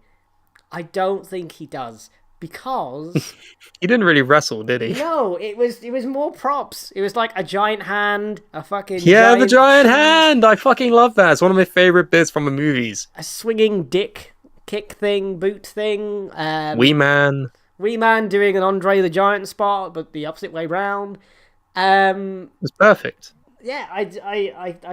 I don't think he does because He didn't really wrestle, did he? no, it was more props. It was like a giant hand, a fucking Yeah, the giant shoes, hand! I fucking love that. It's one of my favorite bits from the movies. a swinging dick kick thing, boot thing. Wee Man. Wee Man doing an Andre the Giant spot, but the opposite way round. It's perfect. Yeah, I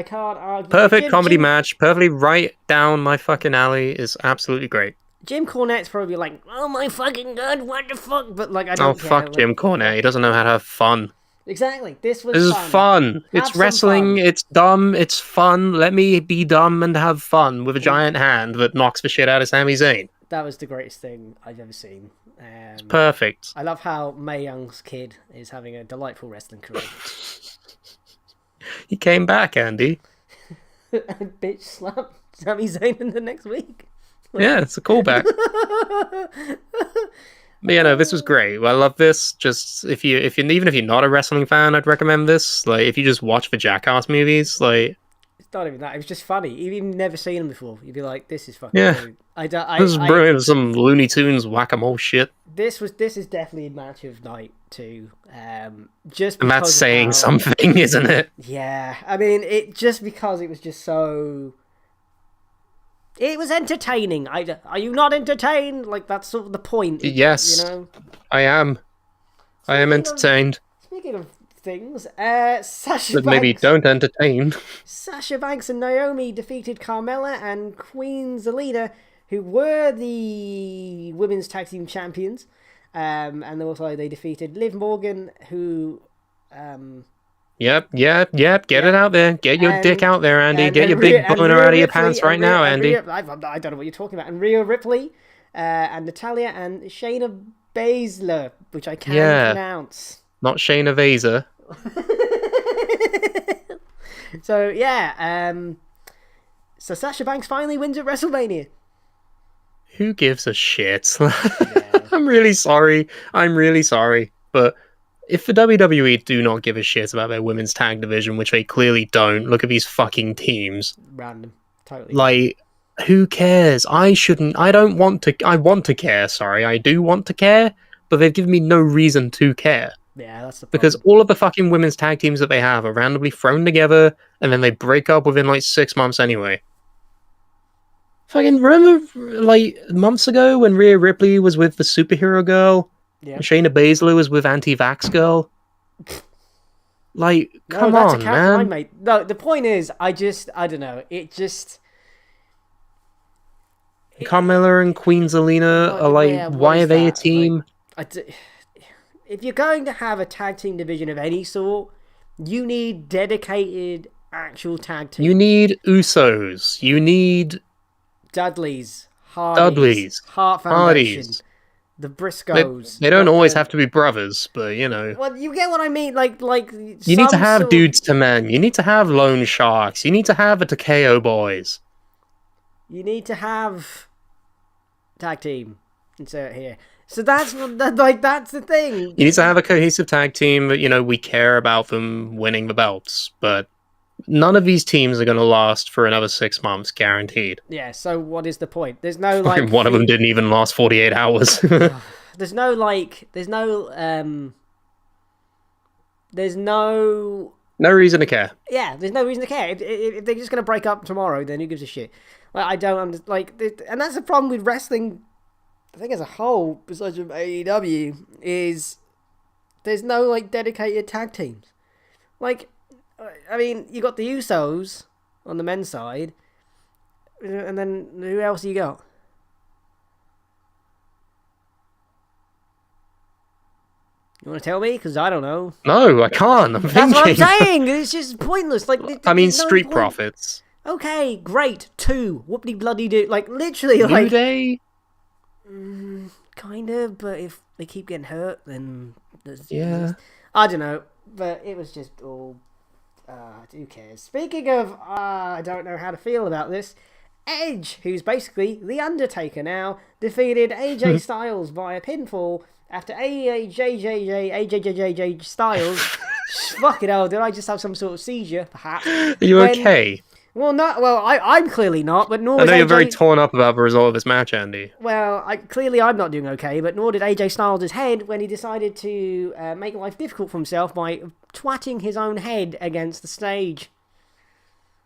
can't argue. Perfect comedy match. Perfectly right down my fucking alley. Is absolutely great. Jim Cornette's probably like, oh my fucking god, what the fuck? But like, I don't Oh, care. fuck Like, Jim Cornette. He doesn't know how to have fun. exactly. This was This is fun. fun. Have It's some wrestling. fun. It's dumb. It's fun. Let me be dumb and have fun with a giant hand that knocks the shit out of Sami Zayn. That was the greatest thing I've ever seen. Perfect. I love how Mae Young's kid is having a delightful wrestling career. He came back, Andy. Bitch slap Sami Zayn in the next week. Yeah, it's a callback. But yeah, no, this was great. I love this. Just if you even if you're not a wrestling fan, I'd recommend this. Like if you just watch the Jackass movies, like It's not even that. It was just funny. You've never seen them before. You'd be like, "This is fucking Yeah. brilliant." I don't. this is brilliant. Some Looney Tunes whack-a-mole shit. This is definitely a match of night too. Just And because that's of saying how- something, isn't it? Yeah, I mean, it just because it was just so. It was entertaining. Are you not entertained? Like that's sort of the point. Yes. You know. I am entertained. Speaking of things, Sasha But maybe Banks. don't entertain. Sasha Banks and Naomi defeated Carmella and Queen Zelina, who were the women's tag team champions. And also they defeated Liv Morgan, who Yep. Get it out there. Get your And- dick out there, Andy. and- Get and your Rhea- big and boner Rhea out of your Ripley- pants and right now, Rhea- and Andy. Rhea- I don't know what you're talking about. And Rhea Ripley, and Natalia, and Shayna Baszler, which I can't Yeah. pronounce. Not Shayna Baszler. So yeah, so Sasha Banks finally wins at WrestleMania. Who gives a shit? I'm really sorry. But if the WWE do not give a shit about their women's tag division, which they clearly don't, look at these fucking teams. Random, totally. Like, who cares? I want to care, sorry. I do want to care, but they've given me no reason to care. Yeah, that's the problem. Because all of the fucking women's tag teams that they have are randomly thrown together, and then they break up within like 6 months anyway. Fucking remember, like, months ago when Rhea Ripley was with the superhero girl? Yeah. And Shayna Baszler was with anti-vax girl? Like, No, come that's on, a character I man. made. No, the point is, I don't know. It just. Carmella and Queen Zelina What- are like, yeah, what why is are they a that? team? If you're going to have a tag team division of any sort, you need dedicated actual tag team. You need Usos. You need Dudleys, Hardys, Dudleys, Hart Foundation, Hardys. the They, Briscoes. they don't always have to be brothers, but you know. Well, you get what I mean. Like You need to have dudes to men. You need to have Lone Sharks. You need to have the Takeo boys. You need to have tag team. Insert here. So that's that's the thing. You need to have a cohesive tag team that, you know, we care about them winning the belts. But none of these teams are going to last for another 6 months, guaranteed. Yeah. So what is the point? There's no like. One of them didn't even last 48 hours. There's no like. There's no. There's no. No reason to care. Yeah, there's no reason to care. If they're just gonna break up tomorrow, then who gives a shit? Like I don't and that's the problem with wrestling. I think as a whole, besides from AEW, is there's no like dedicated tag teams. Like, I mean, you got the Usos on the men's side, and then who else you got? You want to tell me? Because I don't know. No, I can't. I'm That's thinking. what I'm saying. It's just pointless. Like, I mean, there's no Street point. Profits. Okay, great. 2. Whoopty bloody do. Like, literally, New like. Day? Kind of, but if they keep getting hurt, then. Yeah. I don't know. But it was just all. Who cares? Speaking of, I don't know how to feel about this. Edge, who's basically The Undertaker now, defeated AJ Styles via pinfall after AJ Styles. Fucking hell, did I just have some sort of seizure, perhaps? Are you okay? Well, not. Well, I'm clearly not, but nor I was know you're AJ... very torn up about the result of this match, Andy. Well, clearly I'm not doing okay, but nor did AJ Styles' head when he decided to make life difficult for himself by twatting his own head against the stage.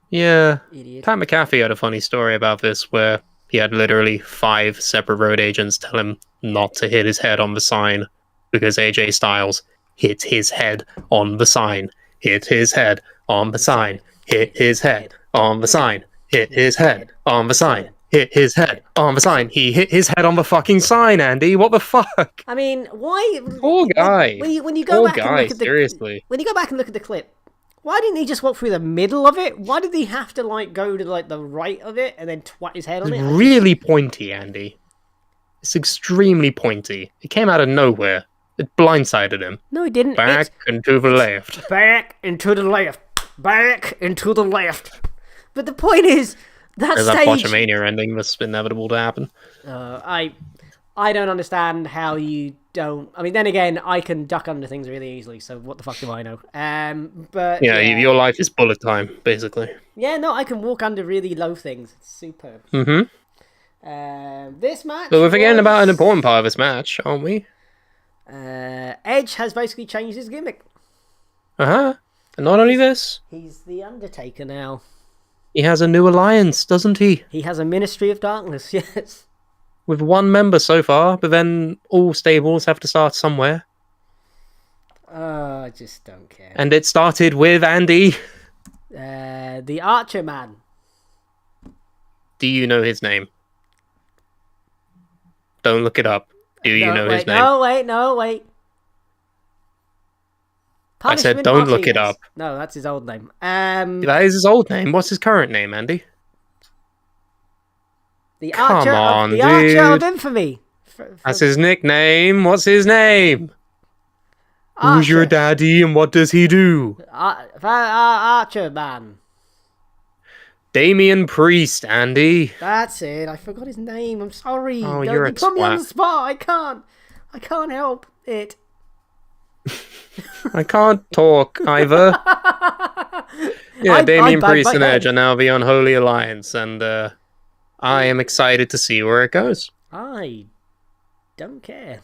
Yeah. Idiot. Pat McAfee had a funny story about this where he had literally 5 separate road agents tell him not to hit his head on the sign because AJ Styles hit his head on the sign. Hit his head on the sign. Hit his head on the sign. Hit his head on the sign. Hit his head on the sign. He hit his head on the fucking sign, Andy. What the fuck? I mean, why? Poor guy. When you go Poor back and guy, look at the seriously. when you go back and look at the clip, why didn't he just walk through the middle of it? Why did he have to like go to like the right of it and then twat his head on It's it? really pointy, Andy. It's extremely pointy. It came out of nowhere. It blindsided him. No, he didn't. Back and to the left. Back and to the left. Back and to the left. But the point is, that There's stage... that WrestleMania ending that's inevitable to happen. I don't understand how you don't... I mean, then again, I can duck under things really easily, so what the fuck do I know? But Yeah, your life is bullet time, basically. Yeah, no, I can walk under really low things. It's superb. Mm-hmm. This match But we're forgetting was- about an important part of this match, aren't we? Edge has basically changed his gimmick. Uh-huh. And not only this, He's the Undertaker now. he has a new alliance, doesn't he? He has a Ministry of Darkness, yes. With 1 member so far, but then all stables have to start somewhere. I just don't care. And it started with Andy. The Archer Man. Do you know his name? Don't look it up. Do you know his name? No, wait. I said Punishment don't look it Martinez. up. No, that's his old name. That is his old name. What's his current name, Andy? The Come Archer on, of, the Archer of dude. Infamy. That's his nickname. What's his name? Who's your Archer. daddy and what does he do? Archer Man. Damian Priest, Andy. That's it. I forgot his name. I'm sorry. Oh, Don't you're you a put me on the twat. spot. I can't help it. I can't talk either. Yeah, I Damian banged Priest my and head. Edge are now the Unholy Alliance, and I am excited to see where it goes. I don't care.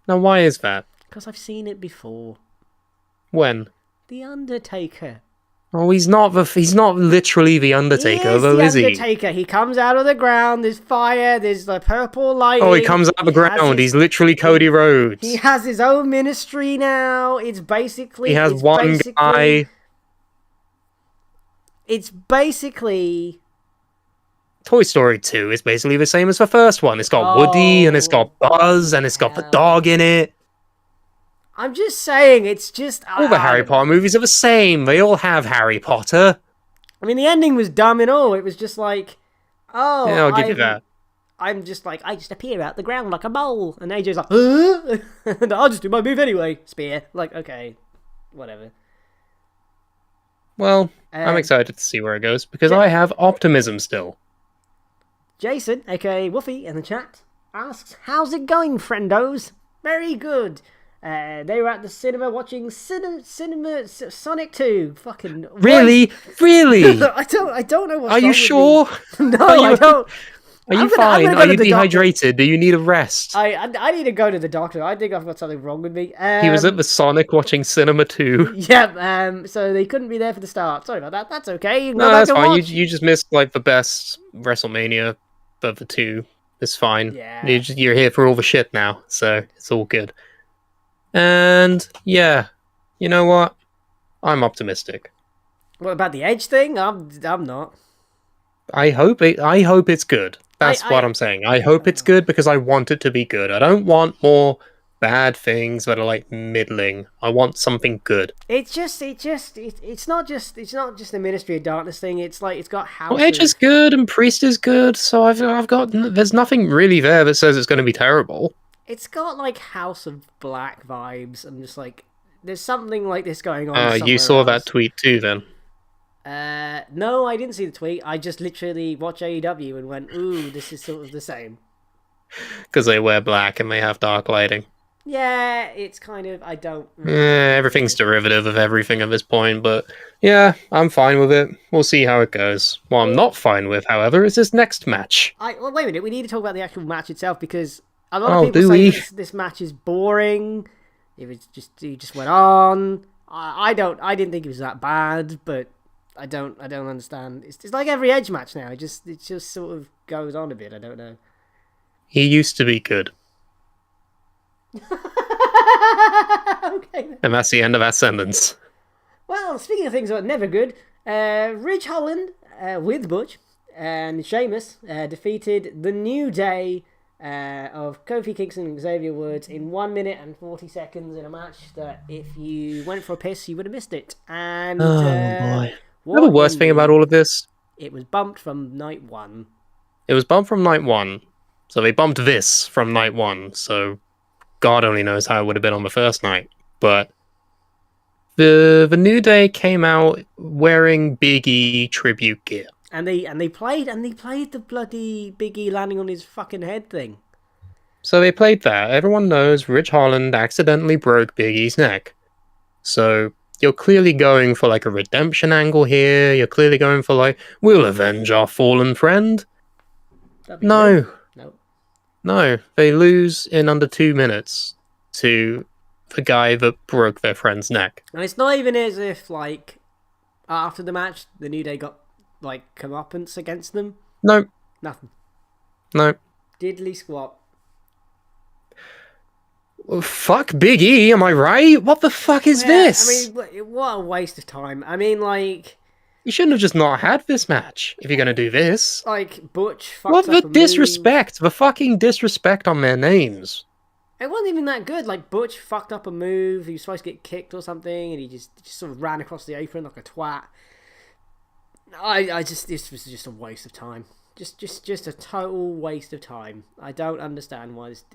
Now, why is that? Because I've seen it before. When? The Undertaker. Oh, he's not literally the Undertaker, though, he is is the he? Undertaker. He comes out of the ground, there's fire, there's the purple lighting. Oh, he comes out the He has ground. his- He's literally Cody Rhodes. He has his own ministry now. It's basically... He has it's one basically- guy. It's basically... Toy Story 2 is basically the same as the first one. It's got Woody, and it's got Buzz, and it's got the hell. dog in it. I'm just saying, it's just... All the Harry Potter movies are the same. They all have Harry Potter. I mean, the ending was dumb and all. It was just like... Oh, Yeah, I'll give you that. I'm just like, I just appear out the ground like a mole. And AJ's like, huh? And I'll just do my move anyway. Spear. Like, okay. Whatever. Well, I'm excited to see where it goes, because I have optimism still. Jason, aka Woofy, in the chat, asks, how's it going, friendos? Very good. They were at the cinema watching Sonic 2. Fucking... Really? Really? I don't know what's Are wrong you with sure? me. No, Are you- I don't. Are you I'm fine? gonna go Are to you the doctor. dehydrated? Do you need a rest? I need to go to the doctor. I think I've got something wrong with me. He was at the Sonic watching Cinema 2. Yeah, so they couldn't be there for the start. Sorry about that. That's okay. You can go No, back that's and fine. watch. You just missed like the best WrestleMania of the 2. It's fine. Yeah. You're here for all the shit now, so it's all good. And yeah, you know what? I'm optimistic. What about the Edge thing? I'm not. I hope it's good. That's what I'm saying. I hope it's good because I want it to be good. I don't want more bad things that are like middling. I want something good. It's not just the Ministry of Darkness thing. It's like it's got House. Well, Edge is good and Priest is good, so I've got there's nothing really there that says it's going to be terrible. It's got like House of Black vibes. I'm just like, there's something like this going on. You saw else. that tweet too, then? No, I didn't see the tweet. I just literally watched AEW and went, ooh, this is sort of the same. Because they wear black and they have dark lighting. Yeah, it's kind of, I don't... Everything's derivative of everything at this point, but yeah, I'm fine with it. We'll see how it goes. What I'm not fine with, however, is this next match. Well, wait a minute, we need to talk about the actual match itself, because a lot of people say this match is boring. It just went on. I didn't think it was that bad, but I don't understand. It's like every Edge match now. It just sort of goes on a bit. I don't know. He used to be good. Okay. And that's the end of that sentence. Well, speaking of things that are never good, Ridge Holland with Butch and Sheamus defeated the New Day of Kofi Kingston and Xavier Woods in 1 minute and 40 seconds in a match that if you went for a piss, you would have missed it. And boy. You know the worst thing about all of this? It was bumped from night one. It was bumped from night one. So they bumped this from night one. So God only knows how it would have been on the first night. But the New Day came out wearing Big E tribute gear. And they played the bloody Big E landing on his fucking head thing. So they played that. Everyone knows Ridge Holland accidentally broke Big E's neck. So you're clearly going for like a redemption angle here. You're clearly going for like, we'll avenge our fallen friend. No. No, they lose in under 2 minutes to the guy that broke their friend's neck. And it's not even as if, like, after the match, the New Day got, like, comeuppance against them. No. Nothing. No. Diddly squat. Well, fuck Big E, am I right? What the fuck is this? I mean, what a waste of time. I mean, like... You shouldn't have just not had this match if you're going to do this. Like, Butch fucked What up the disrespect? The fucking disrespect on their names. It wasn't even that good. Like, Butch fucked up a move. He was supposed to get kicked or something, and he just sort of ran across the apron like a twat. This was just a waste of time. Just a total waste of time. I don't understand why this...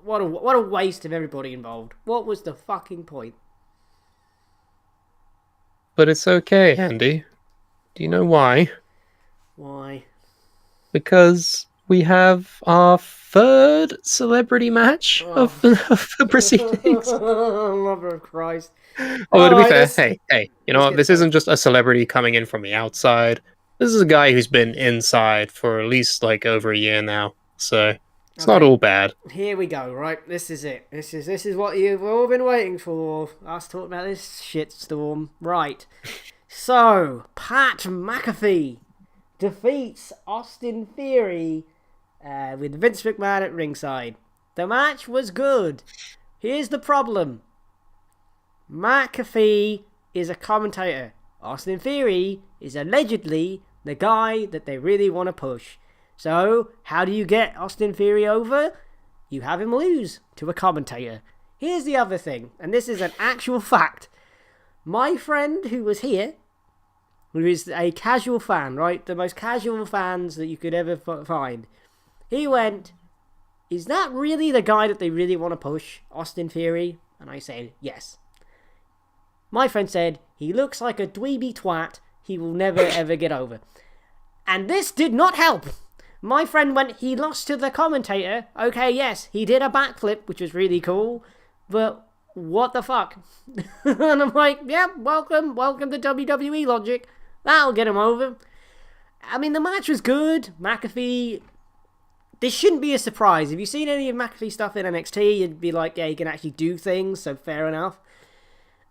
What a waste of everybody involved. What was the fucking point? But it's okay, Andy. Do you know why? Why? Because we have our third celebrity match of the proceedings. Mother of Christ. Although, to be fair, hey, you know what? This isn't just a celebrity coming in from the outside. This is a guy who's been inside for at least, like, over a year now. So, it's not all bad. Here we go, right? This is it. This is what you've all been waiting for. Us talking about this shitstorm. Right. So, Pat McAfee defeats Austin Theory with Vince McMahon at ringside. The match was good. Here's the problem. McAfee is a commentator. Austin Theory is allegedly the guy that they really want to push. So, how do you get Austin Theory over? You have him lose to a commentator. Here's the other thing, and this is an actual fact. My friend who was here, who is a casual fan, right? The most casual fans that you could ever find. He went, is that really the guy that they really want to push, Austin Theory? And I said, yes. My friend said, he looks like a dweeby twat he will never ever get over. And this did not help. My friend went, he lost to the commentator. Okay, yes, he did a backflip, which was really cool. But what the fuck? And I'm like, yeah, welcome to WWE logic. That'll get him over. I mean, the match was good. McAfee, this shouldn't be a surprise. If you've seen any of McAfee's stuff in NXT, you'd be like, yeah, he can actually do things, so fair enough.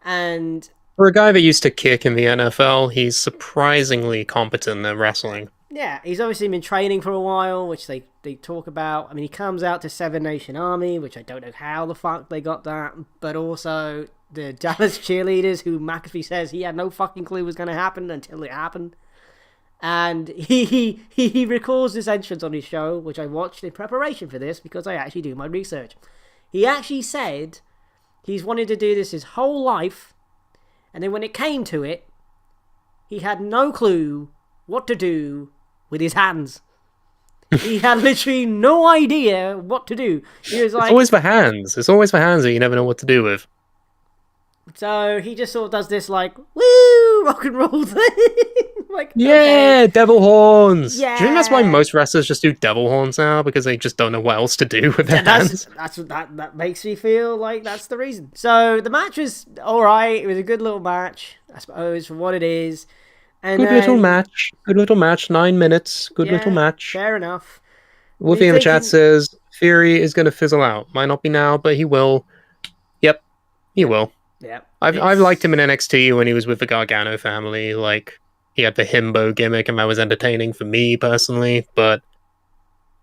And for a guy that used to kick in the NFL, he's surprisingly competent at wrestling. Yeah, he's obviously been training for a while, which they talk about. I mean, he comes out to Seven Nation Army, which I don't know how the fuck they got that, but also the Dallas cheerleaders, who McAfee says he had no fucking clue was going to happen until it happened. And he records this entrance on his show, which I watched in preparation for this because I actually do my research. He actually said he's wanted to do this his whole life, and then when it came to it, he had no clue what to do with his hands. He had literally no idea what to do. He was like, it's always for hands. It's always for hands that you never know what to do with. So he just sort of does this like, woo, rock and roll thing. Like, yeah, okay. devil horns. Yeah. Do you think that's why most wrestlers just do devil horns now? Because they just don't know what else to do with their hands? That makes me feel like that's the reason. So the match was alright. It was a good little match, I suppose, for what it is. And Good little match. Good little match. 9 minutes. Good little match. Fair enough. Wolfie in the chat says Fury is going to fizzle out. Might not be now, but he will. Yep, he will. Yeah. I've liked him in NXT when he was with the Gargano family. Like, he had the himbo gimmick, and that was entertaining for me personally. But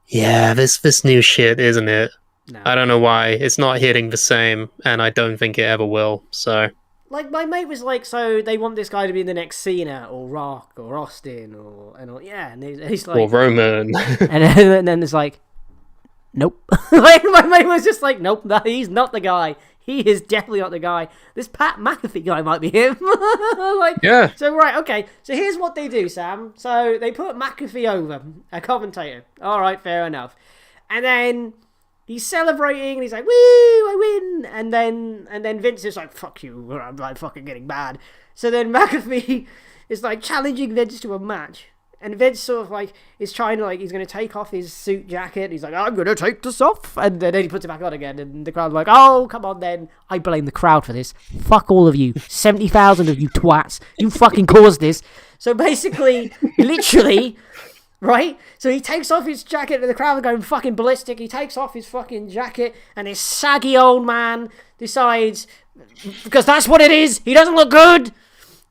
yeah, this new shit, isn't it? No. I don't know why. It's not hitting the same, and I don't think it ever will. So. Like, my mate was like, so they want this guy to be the next Cena or Rock or Austin and he's like, Or Roman. and then it's like, nope. Like, my mate was just like, nope, he's not the guy. He is definitely not the guy. This Pat McAfee guy might be him. Like, yeah. So, right, okay. So here's what they do, Sam. So they put McAfee over, a commentator. All right, fair enough. And then he's celebrating, and he's like, woo, I win. And then Vince is like, fuck you, I'm like fucking getting mad. So then McAfee is like challenging Vince to a match. And Vince sort of like is trying to like, he's going to take off his suit jacket. And he's like, I'm going to take this off. And then he puts it back on again. And the crowd's like, oh, come on then. I blame the crowd for this. Fuck all of you. 70,000 of you twats. You fucking caused this. So basically, literally, right? So he takes off his jacket and the crowd are going fucking ballistic. He takes off his fucking jacket and this saggy old man decides, because that's what it is, he doesn't look good.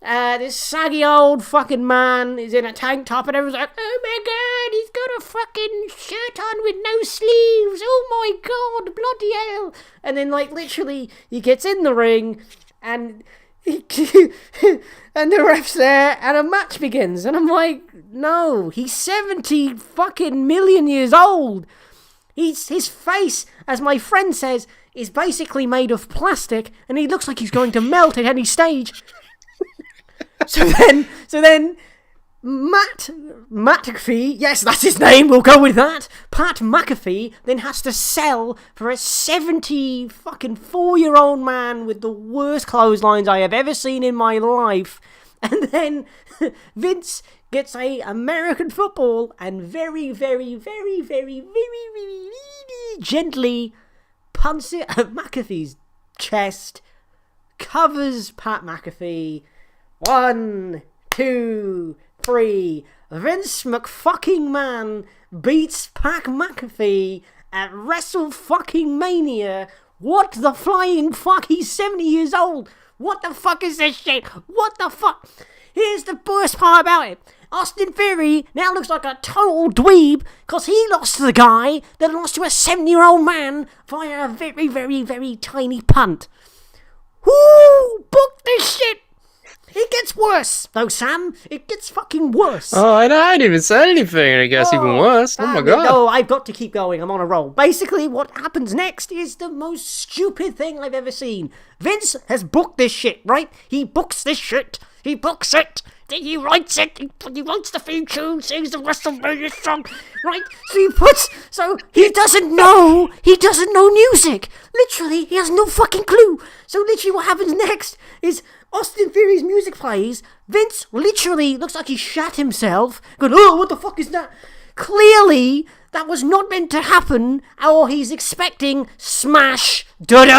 This saggy old fucking man is in a tank top and everyone's like, oh my god, he's got a fucking shirt on with no sleeves. Oh my god, bloody hell. And then like literally he gets in the ring and and the ref's there and a match begins. And I'm like, no, he's 70 fucking million years old. His face, as my friend says, is basically made of plastic and he looks like he's going to melt at any stage. So then, Matt McAfee, yes, that's his name, we'll go with that. Pat McAfee then has to sell for a 70 fucking 4-year-old man with the worst clotheslines I have ever seen in my life. And then Vince gets a American football and very, very, very, very, very, very, very gently punts it at McAfee's chest, covers Pat McAfee. 1, 2, 3. Vince McFucking-Man beats Pat McAfee at WrestleMania. What the flying fuck? He's 70 years old. What the fuck is this shit? What the fuck? Here's the worst part about it. Austin Theory now looks like a total dweeb because he lost to the guy that lost to a 70-year-old man via a very, very, very tiny punt. Who booked this shit? It gets worse, though, Sam. It gets fucking worse. Oh, I didn't even say anything, and it gets even worse. Oh my god. No, I've got to keep going. I'm on a roll. Basically, what happens next is the most stupid thing I've ever seen. Vince has booked this shit, right? He books this shit. He books it. He writes it. He writes the theme tune, sings the WrestleMania song, right? So he doesn't know music. Literally, he has no fucking clue. So literally what happens next is Austin Theory's music plays. Vince literally looks like he shat himself. Going, oh, what the fuck is that? Clearly, that was not meant to happen, or he's expecting smash. So he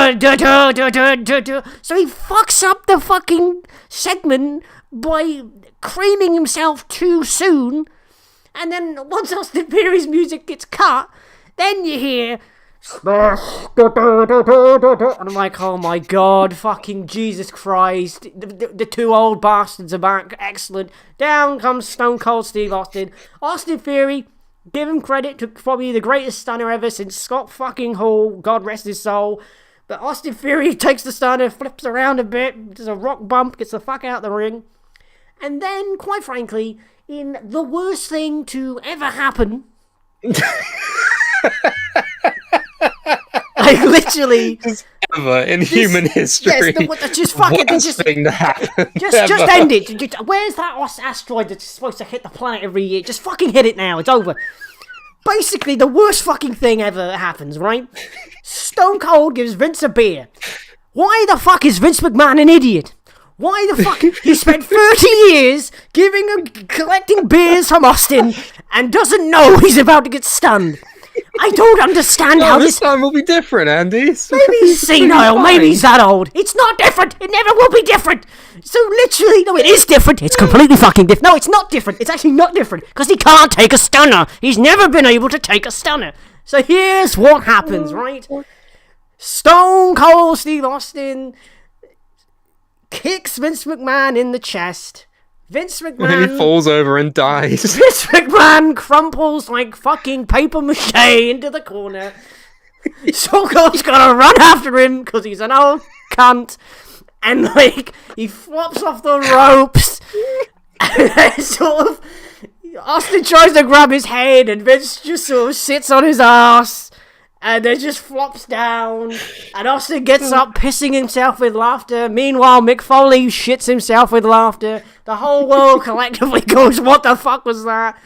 fucks up the fucking segment by creaming himself too soon. And then once Austin Theory's music gets cut, then you hear smash. And I'm like, oh my god, fucking Jesus Christ. The two old bastards are back. Excellent. Down comes Stone Cold Steve Austin. Austin Theory, give him credit to probably the greatest stunner ever since Scott fucking Hall, God rest his soul. But Austin Theory takes the stunner, flips around a bit, does a rock bump, gets the fuck out the ring. And then, quite frankly, in the worst thing to ever happen. Like, literally. Just ever in human history. Yes, just fucking... Worst thing to happen. Just end it. Where's that asteroid that's supposed to hit the planet every year? Just fucking hit it now. It's over. Basically, the worst fucking thing ever happens, right? Stone Cold gives Vince a beer. Why the fuck is Vince McMahon an idiot? Why the fuck? He spent 30 years collecting beers from Austin and doesn't know he's about to get stunned. I don't understand how this time will be different, Andy. Maybe he's senile, maybe he's that old. It's not different. It never will be different. So literally, no, it is different. It's completely fucking different. No, it's not different. It's actually not different because he can't take a stunner. He's never been able to take a stunner. So here's what happens, right? Stone Cold Steve Austin kicks Vince McMahon in the chest. Vince McMahon... He falls over and dies. Vince McMahon crumples like fucking paper mache into the corner. Stone Cold's gonna run after him because he's an old cunt. And, like, he flops off the ropes. And then sort of... Austin tries to grab his head and Vince just sort of sits on his ass. And then just flops down. And Austin gets up, pissing himself with laughter. Meanwhile, Mick Foley shits himself with laughter. The whole world collectively goes, what the fuck was that?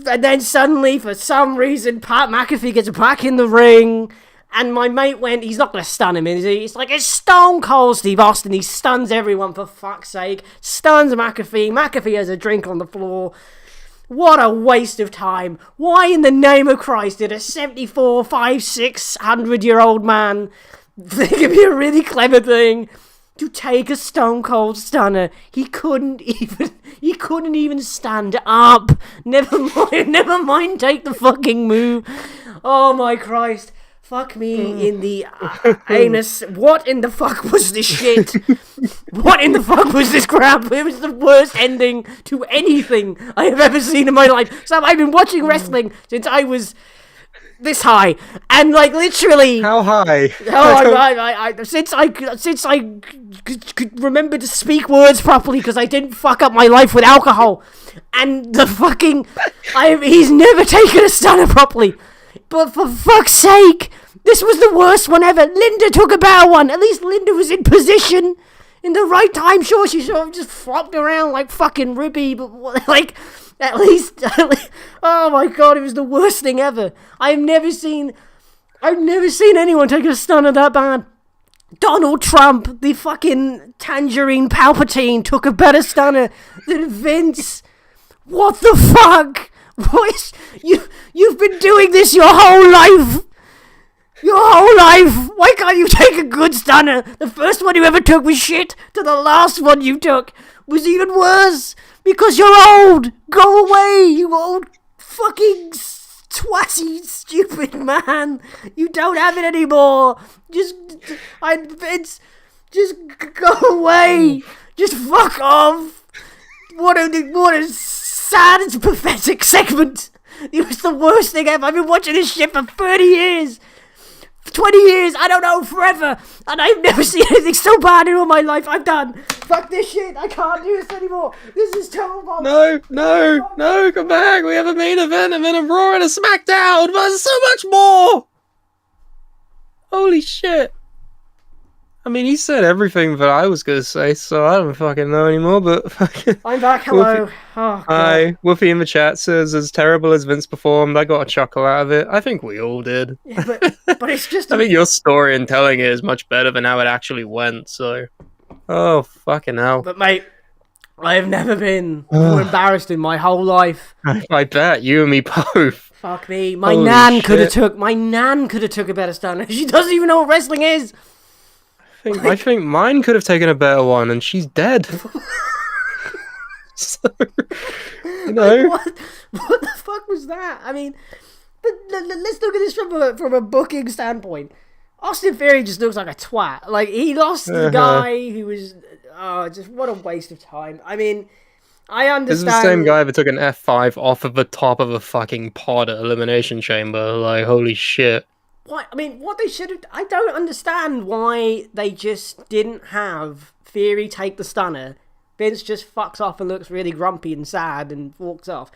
And then suddenly, for some reason, Pat McAfee gets back in the ring. And my mate went, he's not going to stun him, is he? It's like, it's Stone Cold Steve Austin. He stuns everyone, for fuck's sake. Stuns McAfee. McAfee has a drink on the floor. What a waste of time. Why in the name of Christ did a 74, 5, 600-year-old man think it'd be a really clever thing to take a Stone Cold Stunner? He couldn't even stand up. Never mind take the fucking move. Oh my Christ. Fuck me in the anus. What in the fuck was this shit? What in the fuck was this crap? It was the worst ending to anything I have ever seen in my life. So I've been watching wrestling since I was this high, and like literally. How high? Since I could remember to speak words properly because I didn't fuck up my life with alcohol, and the fucking he's never taken a stunner properly. But for fuck's sake, this was the worst one ever. Linda took a better one. At least Linda was in position in the right time. Sure, she sort of just flopped around like fucking Ruby, but like, at least, oh my god, it was the worst thing ever. I've never seen anyone take a stunner that bad. Donald Trump, the fucking Tangerine Palpatine, took a better stunner than Vince. What the fuck? What? You've been doing this your whole life. Your whole life. Why can't you take a good stunner? The first one you ever took was shit. To the last one you took was even worse. Because you're old. Go away, you old fucking twatty, stupid man. You don't have it anymore. Just go away. Just fuck off. What a sad and pathetic segment. It was the worst thing ever. I've been watching this shit for 30 years. 20 years, I don't know, forever. And I've never seen anything so bad in all my life. I'm done. Fuck this shit. I can't do this anymore. This is terrible. No, come back. We have a main event and then a Raw and a SmackDown. But there's so much more. Holy shit. I mean, he said everything that I was going to say, so I don't fucking know anymore, but fucking... I'm back, hello. Wolfie, oh, hi, Woofy in the chat says, as terrible as Vince performed, I got a chuckle out of it. I think we all did. Yeah, but it's just... I think your story and telling it is much better than how it actually went, so... Oh, fucking hell. But mate, I have never been more embarrassed in my whole life. I bet, you and me both. Fuck me, my nan could have took a better stunner. She doesn't even know what wrestling is. I think mine could have taken a better one, and she's dead. So, you know. What the fuck was that? I mean, but let's look at this from a booking standpoint. Austin Theory just looks like a twat. Like, he lost the guy who was... Oh, just what a waste of time. I mean, I understand... This is the same guy that took an F5 off of the top of a fucking pod at Elimination Chamber. Like, holy shit. What they should have... I don't understand why they just didn't have Theory take the stunner Vince just fucks off and looks really grumpy and sad and walks off.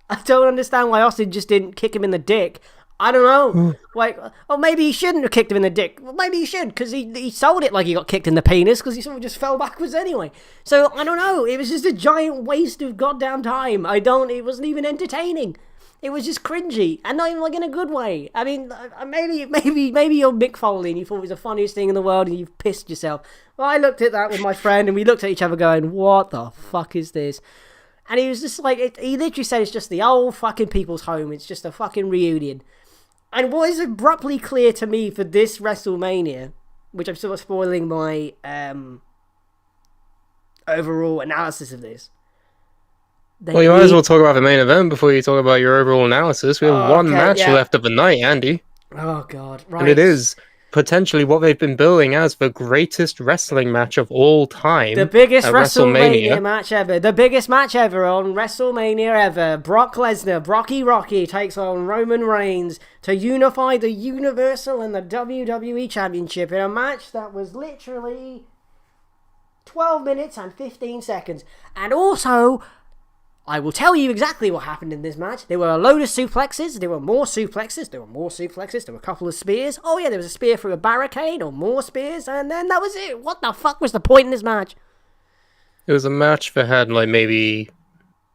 I don't understand why Austin just didn't kick him in the dick. I don't know. Like, oh, maybe he shouldn't have kicked him in the dick. Well, maybe he should, because he sold it like he got kicked in the penis, because he sort of just fell backwards anyway. So, I don't know. It was just a giant waste of goddamn time. It wasn't even entertaining. It was just cringy, and not even like in a good way. I mean, maybe you're Mick Foley and you thought it was the funniest thing in the world and you've pissed yourself. Well, I looked at that with my friend and we looked at each other going, what the fuck is this? And he was just like, he literally said it's just the old fucking people's home. It's just a fucking reunion. And what is abruptly clear to me for this WrestleMania, which I'm sort of spoiling my overall analysis of this. Well, you might as well talk about the main event before you talk about your overall analysis. We have one match left of the night, Andy. Oh, God. Right. And it is potentially what they've been billing as the greatest wrestling match of all time. The biggest WrestleMania match ever. The biggest match ever on WrestleMania ever. Brock Lesnar, Brocky Rocky, takes on Roman Reigns to unify the Universal and the WWE Championship in a match that was literally 12 minutes and 15 seconds. And also, I will tell you exactly what happened in this match. There were a load of suplexes. There were more suplexes. There were a couple of spears. Oh yeah, there was a spear through a barricade or more spears. And then that was it. What the fuck was the point in this match? It was a match that had like maybe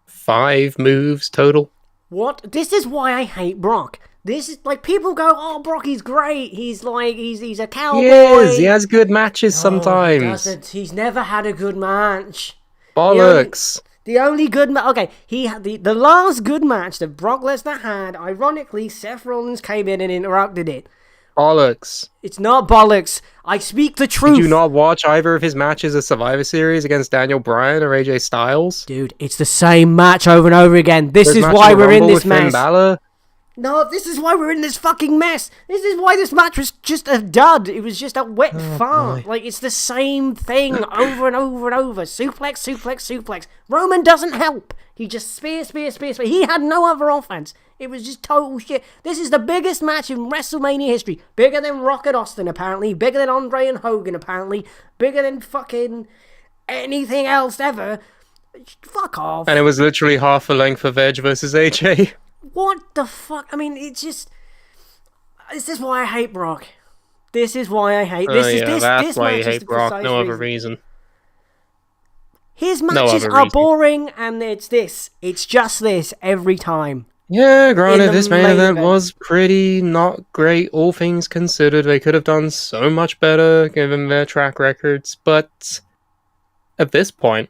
5 moves total. What? This is why I hate Brock. This is like, people go, oh, Brocky's great. He's like, he's a cowboy. He is. He has good matches sometimes. He doesn't. He's never had a good match. Bollocks. The only good match... Okay, he had the last good match that Brock Lesnar had, ironically, Seth Rollins came in and interrupted it. Bollocks. It's not bollocks. I speak the truth. Did you not watch either of his matches at Survivor Series against Daniel Bryan or AJ Styles? Dude, it's the same match over and over again. This is why we're in this mess. No, this is why we're in this fucking mess. This is why this match was just a dud. It was just a wet fart. Boy. Like, it's the same thing over and over and over. Suplex, suplex, suplex. Roman doesn't help. He just spear. He had no other offense. It was just total shit. This is the biggest match in WrestleMania history. Bigger than Rock and Austin, apparently. Bigger than Andre and Hogan, apparently. Bigger than fucking anything else ever. Fuck off. And it was literally half the length of Edge versus AJ. What the fuck? I mean, it's just... This is why I hate Brock. This is why I hate... That's why you hate Brock. No other reason. His matches are boring, and it's this. It's just this every time. Yeah, granted, this main event was pretty not great, all things considered. They could have done so much better, given their track records, but at this point,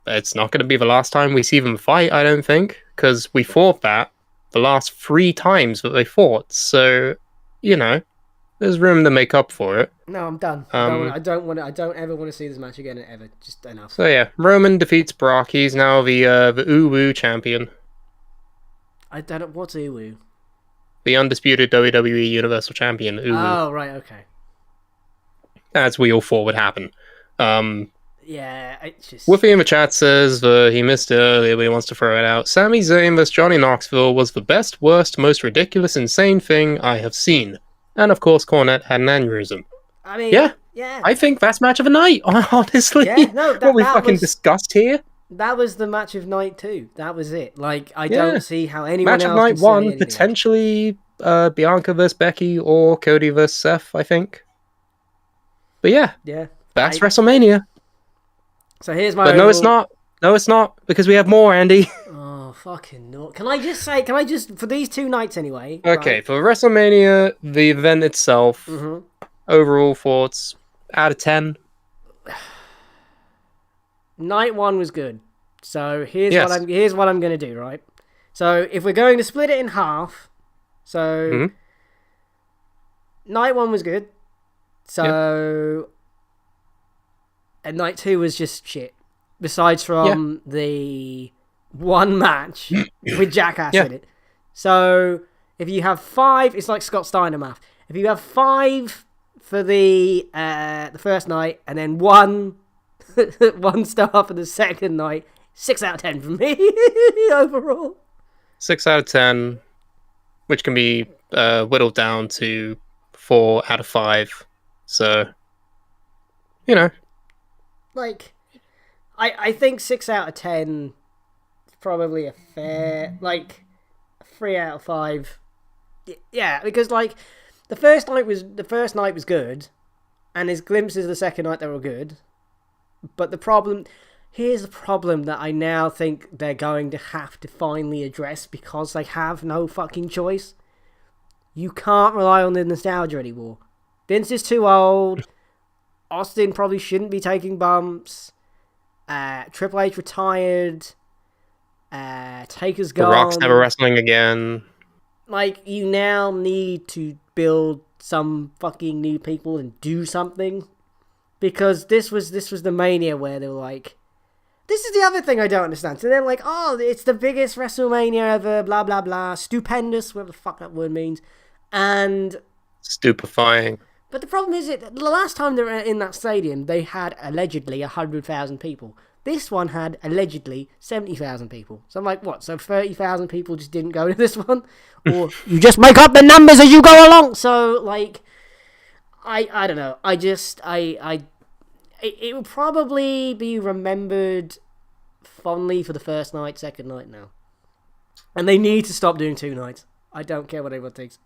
it's not going to be the last time we see them fight, I don't think, because we fought that the last 3 times that they fought, so, you know, there's room to make up for it. No, I'm done. I don't ever want to see this match again, ever. Just enough. So yeah, Roman defeats Brock. He's now the Uwu champion. I don't know, what's Uwu? The undisputed WWE Universal Champion, Uwu. Oh, right, okay. As we all thought would happen. Yeah, it's just... Woofy in the chat says he missed it earlier, but he wants to throw it out. Sami Zayn vs Johnny Knoxville was the best, worst, most ridiculous, insane thing I have seen. And of course, Cornette had an aneurysm. I mean, yeah. I think that's match of the night, honestly. Yeah, no, what we fucking discussed here. That was the match of night 2. That was it. Like, I don't see how anyone match else of night can 1, say anything. potentially Bianca vs Becky or Cody vs Seth, I think. But yeah, that's WrestleMania. So here's my. But no, it's not. No, it's not, because we have more, Andy. Oh, fucking no. Can I just, for these 2 nights anyway. Okay, right? for WrestleMania, the event itself, overall thoughts, out of 10. Night 1 was good. So here's what I'm going to do, right? So if we're going to split it in half, so night 1 was good. So and night 2 was just shit. Besides from the one match with Jackass in it. So if you have 5, it's like Scott Steiner math. If you have 5 for the first night and then 1 star for the second night, 6 out of 10 for me overall. 6 out of 10, which can be whittled down to 4 out of 5. So, you know, like, I think 6 out of 10 is probably a fair, like, 3 out of 5. Yeah, because like the first night was good, and his glimpses of the second night they were good. But here's the problem that I now think they're going to have to finally address because they have no fucking choice. You can't rely on the nostalgia anymore. Vince is too old. Austin probably shouldn't be taking bumps. Triple H retired. Taker's gone. The Rock's never wrestling again. Like, you now need to build some fucking new people and do something. Because this was the Mania where they were like, this is the other thing I don't understand. So they're like, oh, it's the biggest WrestleMania ever, blah, blah, blah, stupendous, whatever the fuck that word means. And... stupefying. But the problem is, the last time they were in that stadium, they had allegedly 100,000 people. This one had allegedly 70,000 people. So I'm like, what? So 30,000 people just didn't go to this one? Or you just make up the numbers as you go along? So, like... I don't know. It will probably be remembered fondly for the first night, second night now. And they need to stop doing 2 nights. I don't care what anyone thinks.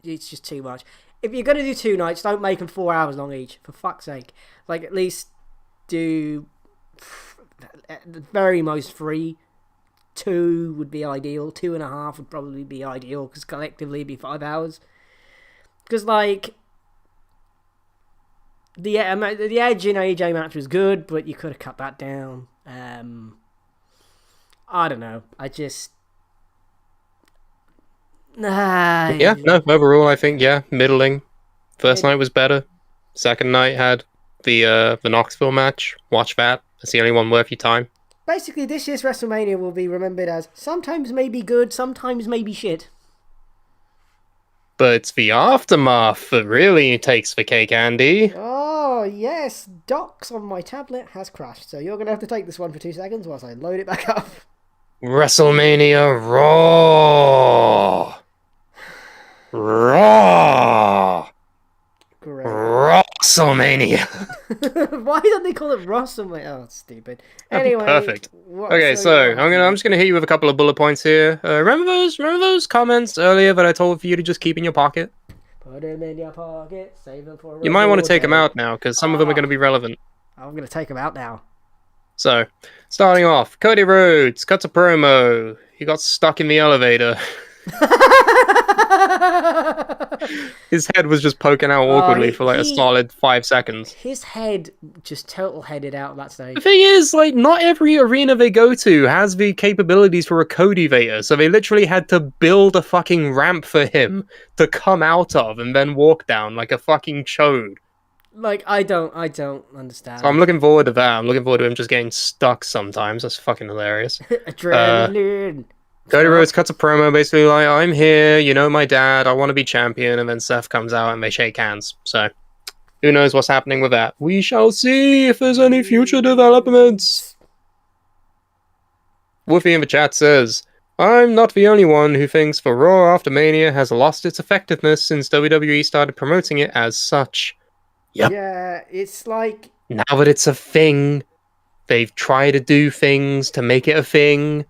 It's just too much. If you're going to do 2 nights, don't make them 4 hours long each, for fuck's sake. Like, at least do, at the very most, 3. 2 would be ideal. 2.5 would probably be ideal, because collectively it'd be 5 hours. Because, like... The Edge and AJ match was good, but you could have cut that down. I don't know. I just... Yeah, no, overall, I think, yeah, middling. First night was better. Second night had the Knoxville match. Watch that. That's the only one worth your time. Basically, this year's WrestleMania will be remembered as sometimes maybe good, sometimes maybe shit. But it's the aftermath that really takes the cake, Andy. Oh, yes. Docs on my tablet has crashed, so you're going to have to take this one for 2 seconds whilst I load it back up. WrestleMania Raw. Raw. Great. WrestleMania. Why don't they call it WrestleMania? Oh, it's stupid. Anyway, perfect. Okay, so I'm just gonna hit you with a couple of bullet points here. Remember those comments earlier that I told for you to just keep in your pocket? Put them in your pocket, save them for. You might want to take them out now because some of them are going to be relevant. I'm going to take them out now. So, starting off, Cody Rhodes cuts a promo. He got stuck in the elevator. His head was just poking out awkwardly for like a solid 5 seconds. His head just total headed out that stage. The thing is, like, not every arena they go to has the capabilities for a Codevator, so they literally had to build a fucking ramp for him to come out of and then walk down like a fucking chode. Like, I don't understand. So I'm looking forward to that. I'm looking forward to him just getting stuck sometimes. That's fucking hilarious. Adrenaline. Cody Rhodes cuts a promo basically like, I'm here, you know my dad, I want to be champion, and then Seth comes out and they shake hands. So, who knows what's happening with that? We shall see if there's any future developments. Woofy in the chat says, I'm not the only one who thinks the Raw after Mania has lost its effectiveness since WWE started promoting it as such. Yep. Yeah, it's like... Now that it's a thing, they've tried to do things to make it a thing,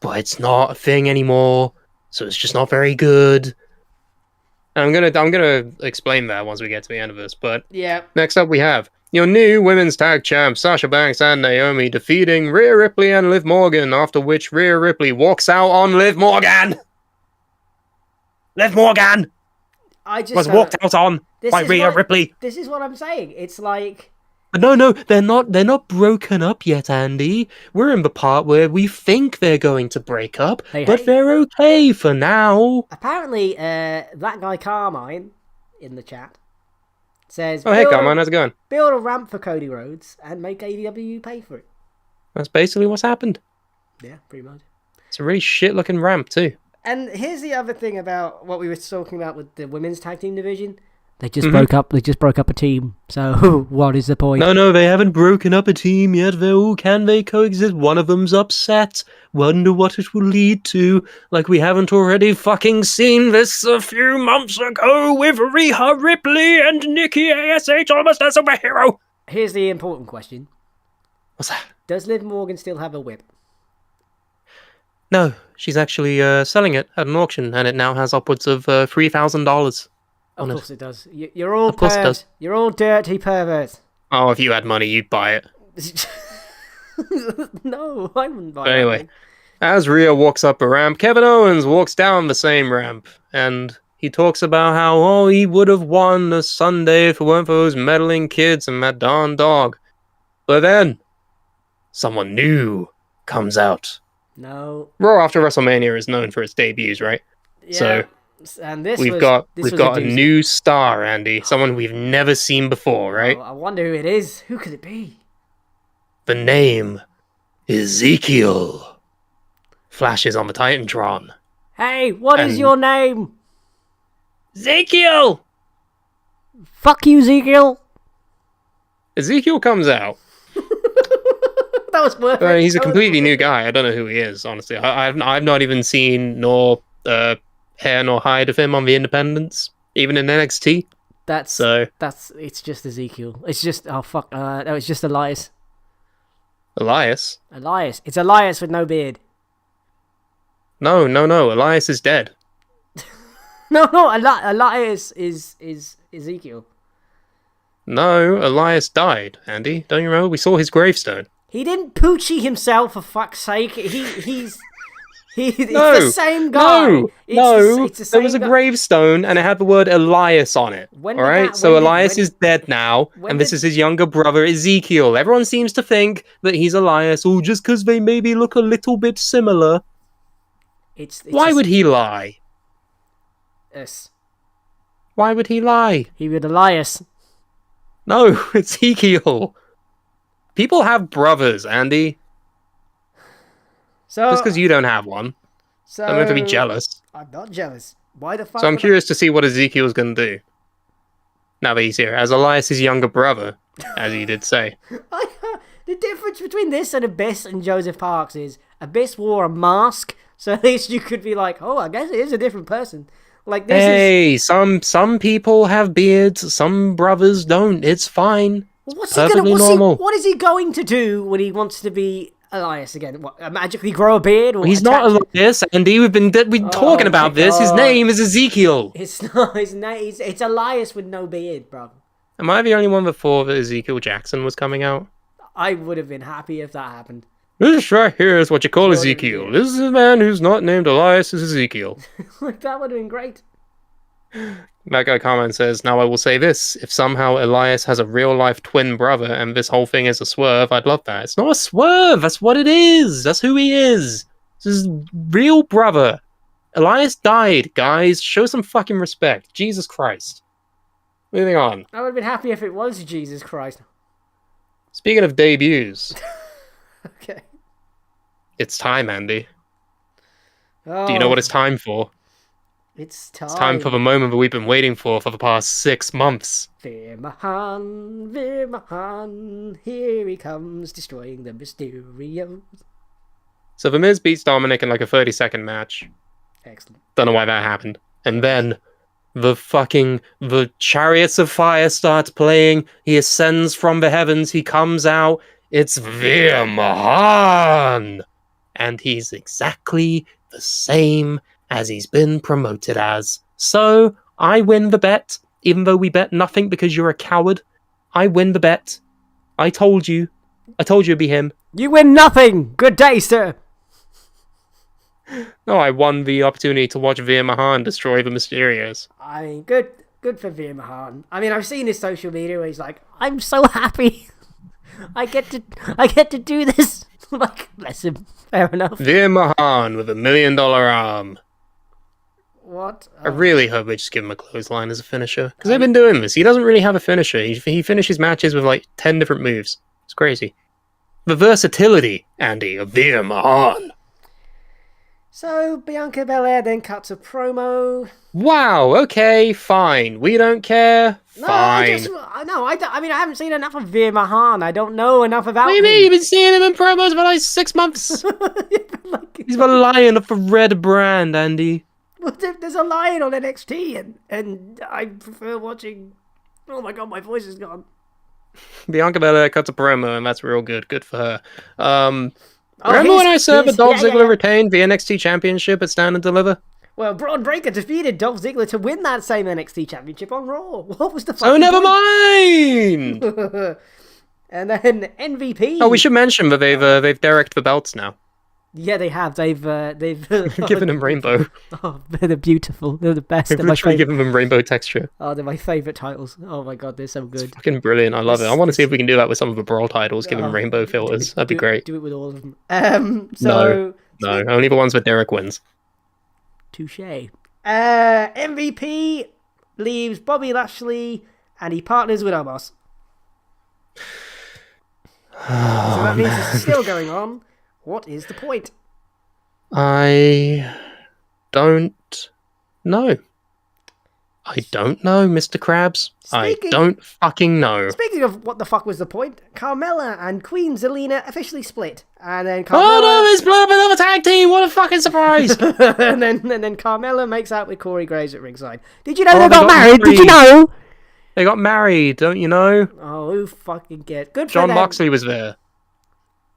but it's not a thing anymore, so it's just not very good. And I'm gonna explain that once we get to the end of this, but yeah. Next up we have your new women's tag champs, Sasha Banks and Naomi, defeating Rhea Ripley and Liv Morgan, after which Rhea Ripley walks out on Liv Morgan! Liv Morgan! Was walked out on by Rhea Ripley. This is what I'm saying. It's like... No, they're not broken up yet, Andy. We're in the part where we think they're going to break up, but they're okay for now. Apparently, that guy Carmine in the chat says, "Oh, hey Carmine, how's it going? Build a ramp for Cody Rhodes and make AEW pay for it." That's basically what's happened. Yeah, pretty much. It's a really shit-looking ramp too. And here's the other thing about what we were talking about with the women's tag team division. They just broke up. They just broke up a team. So what is the point? No, they haven't broken up a team yet, though. Can they coexist? One of them's upset. Wonder what it will lead to. Like we haven't already fucking seen this a few months ago with Rhea Ripley and Nikki ASH almost a superhero. Here's the important question. What's that? Does Liv Morgan still have a whip? No, she's actually selling it at an auction, and it now has upwards of $3,000 Of on it. course it does. You're all Of course it does. pervs. You're all dirty perverts. Oh, if you had money, you'd buy it. No, I wouldn't buy But that anyway, thing. as Rhea walks up a ramp, Kevin Owens walks down the same ramp, and he talks about how, he would have won a Sunday if it weren't for those meddling kids and that darn dog. But then, someone new comes out. No. Raw after WrestleMania is known for its debuts, right? Yeah. So and this we've was, got this we've was got a doozy. new star, Andy, someone we've never seen before, right? Oh, I wonder who it is. Who could it be? The name Ezekiel flashes on the Titantron. Hey, what is And- your name? Ezekiel! Fuck you, Ezekiel. Ezekiel comes out. That was worth it. He's a That was completely worth new it. guy. I don't know who he is, honestly. I've not even seen nor hair nor hide of him on the Independents, even in NXT. So It's just Ezekiel. It's just, oh fuck, no, it's just Elias. Elias? Elias. It's Elias with no beard. No. Elias is dead. No, Elias is Ezekiel. No, Elias died, Andy. Don't you remember? We saw his gravestone. He didn't poochie himself, for fuck's sake. It's No, the same guy. It's the there was a same guy. gravestone and it had the word Elias on it. When All did right, that- so when did- Elias when- is dead now, when and this did- is his younger brother Ezekiel. Everyone seems to think that he's Elias, just because they maybe look a little bit similar. It's Why would he lie? Yes. Why would he lie? He would Elias. No, Ezekiel. People have brothers, Andy. So, Just because you don't have one, so I'm going to be jealous. I'm not jealous. Why the fuck? So I'm would I- curious to see what Ezekiel's going to do. Now that he's here, as Elias' younger brother, as he did say. The difference between this and Abyss and Joseph Parks is Abyss wore a mask, so at least you could be like, oh, I guess it is a different person. Like this is. Hey, some people have beards, some brothers don't. It's fine. What's perfectly he gonna? normal. What is he going to do when he wants to be Elias again? What, magically grow a beard? Or He's attach- not Elias, Andy. We've been talking my about this. His God. name is Ezekiel. It's not his name. It's Elias with no beard, bro. Am I the only one that thought that Ezekiel Jackson was coming out? I would have been happy if that happened. This right here is what you call Jordan, Ezekiel. yeah. This is a man who's not named Elias, is Ezekiel. Like that would have been great. That guy comment says, now I will say this, if somehow Elias has a real life twin brother and this whole thing is a swerve, I'd love that. It's not a swerve, that's what it is. That's who he is. This is real brother. Elias died, guys. Show some fucking respect. Jesus Christ. Moving on. I would have been happy if it was Jesus Christ. Speaking of debuts, Okay. it's time, Andy. Oh, Do you know what it's time for? It's time. It's time for the moment that we've been waiting for the past 6 months. Veer Mahan, here he comes, destroying the Mysterios. So The Miz beats Dominic in like a 30-second match. Excellent. Don't know why that happened. And then the Chariots of Fire starts playing. He ascends from the heavens. He comes out. It's Veer Mahan. And he's exactly the same as he's been promoted as. So I win the bet, even though we bet nothing because you're a coward. I win the bet. I told you it'd be him. You win nothing! Good day, sir! No, I won the opportunity to watch Veer Mahan destroy the Mysterios. I mean, good for Veer Mahan. I mean, I've seen his social media where he's like, I'm so happy. I get to do this. Like, bless him. Fair enough. Veer Mahan with $1 million arm. What? I really hope they just give him a clothesline as a finisher. Because they've been doing this. He doesn't really have a finisher. He finishes matches with like 10 different moves. It's crazy. The versatility, Andy, of Veer Mahan. So, Bianca Belair then cuts a promo. Wow, okay, fine. We don't care. No, Fine. I mean, I haven't seen enough of Veer Mahan. I don't know enough about What do you him. mean? You've been seeing him in promos for like 6 months. Like, He's the lion of the red brand, Andy. well, there's a lion on NXT, and I prefer watching. Oh my god, my voice is gone. Bianca Belair cuts a promo, and that's real good. Good for her. Remember he's- when I said that he's- Dolph yeah, yeah, Ziggler yeah. retained the NXT Championship at Stand and Deliver? Well, Braun Breaker defeated Dolph Ziggler to win that same NXT Championship on Raw. What was the So fucking never point? mind! And then MVP. Oh, we should mention that they've derricked the belts now. Yeah, they have. They've Given them rainbow. Oh, they're beautiful. They're the best. They've They're my literally favorite. given them rainbow texture. Oh, they're my favorite titles. Oh my god, they're so good. Fucking brilliant. I love it. I want to see if we can do that with some of the Brawl titles, give them Oh, rainbow filters. That'd be do great. Do it with all of them. So No, only the ones where Derek wins. touche. MVP leaves Bobby Lashley and he partners with Omos. So that means it's still going on. What is the point? I don't know. I don't know, Mr. Krabs. Speaking- I don't fucking know. Speaking of what the fuck was the point, Carmella and Queen Zelina officially split. And then Oh no, Carmella... it's blown up another tag team! What a fucking surprise! and then Carmella makes out with Corey Graves at ringside. Did you know Oh, they got married? Did you know? They got married, don't you know? Oh, who fucking cares? Good for John them. Moxley was there.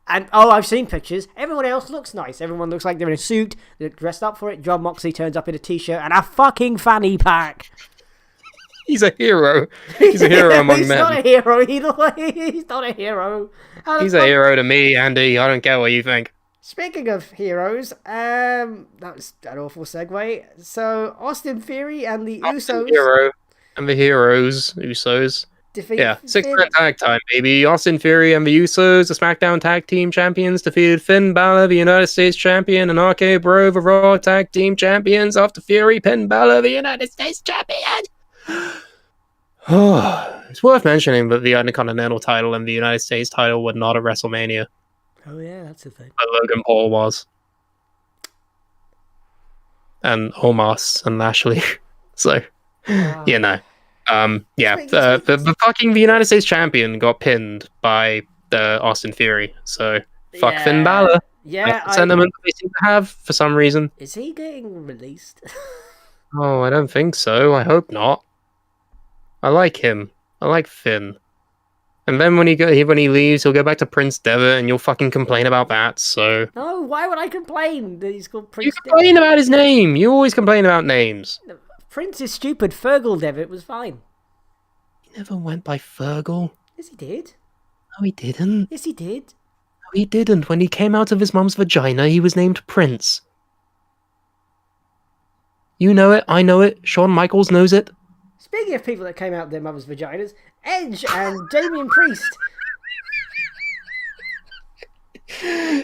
And I've seen pictures. Everyone else looks nice. Everyone looks like they're in a suit. They're dressed up for it. John Moxley turns up in a t-shirt and a fucking fanny pack. He's a hero. He's a hero among He's men. not a hero. He's not a hero. How the He's a fuck- hero to me, Andy. I don't care what you think. Speaking of heroes, that was an awful segue. So Austin Theory and the Usos Hero. And the heroes, Usos. defeat. Yeah, Finn- six-man tag time, baby. Austin Fury and the Usos, the SmackDown Tag Team Champions, defeated Finn Balor, the United States Champion, and RK Bro, the Raw Tag Team Champions, after Fury pinned Balor, the United States Champion. It's worth mentioning that the Intercontinental title and the United States title were not at WrestleMania, Oh yeah, that's the thing. but Logan Paul was. And Omos and Lashley. So, you know. Yeah, the fucking the United States champion got pinned by Austin Theory. So fuck Yeah. Finn Balor. Yeah, That's the sentiment they seem to have for some reason. is he getting released? Oh, I don't think so. I hope not. I like him. I like Finn. And then when he leaves, he'll go back to Prince Devitt, and you'll fucking complain about that. So No, why would I complain that he's called you Prince complain about his name. You always complain about names. Prince is stupid. Fergal Devitt was fine. He never went by Fergal. Yes, he did. No, he didn't. Yes, he did. No, he didn't. When he came out of his mum's vagina, he was named Prince. You know it. I know it. Shawn Michaels knows it. Speaking of people that came out of their mother's vaginas, Edge and Damian Priest.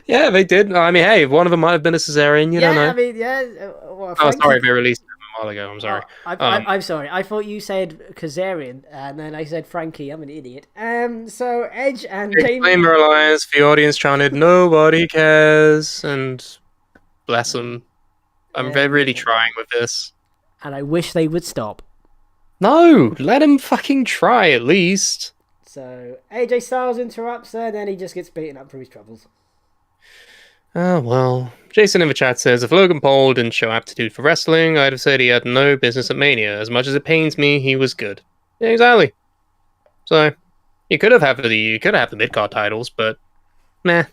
Yeah, they did. I mean, hey, one of them might have been a cesarean. You don't know. I mean, yeah. Well, Oh, Frankie- sorry, they released him a while ago. I'm sorry. I'm sorry. I thought you said Kazarian, and then I said Frankie. I'm an idiot. So Edge and Damian. Disclaimer Alliance, the audience chanted, nobody cares, and bless them. They're really trying with this. And I wish they would stop. No, let him fucking try at least. So AJ Styles interrupts her, and then he just gets beaten up for his troubles. Oh, well. Jason in the chat says, if Logan Paul didn't show aptitude for wrestling, I'd have said he had no business at Mania. As much as it pains me, he was good. Yeah, exactly. So, you could have had the mid-card titles, but meh.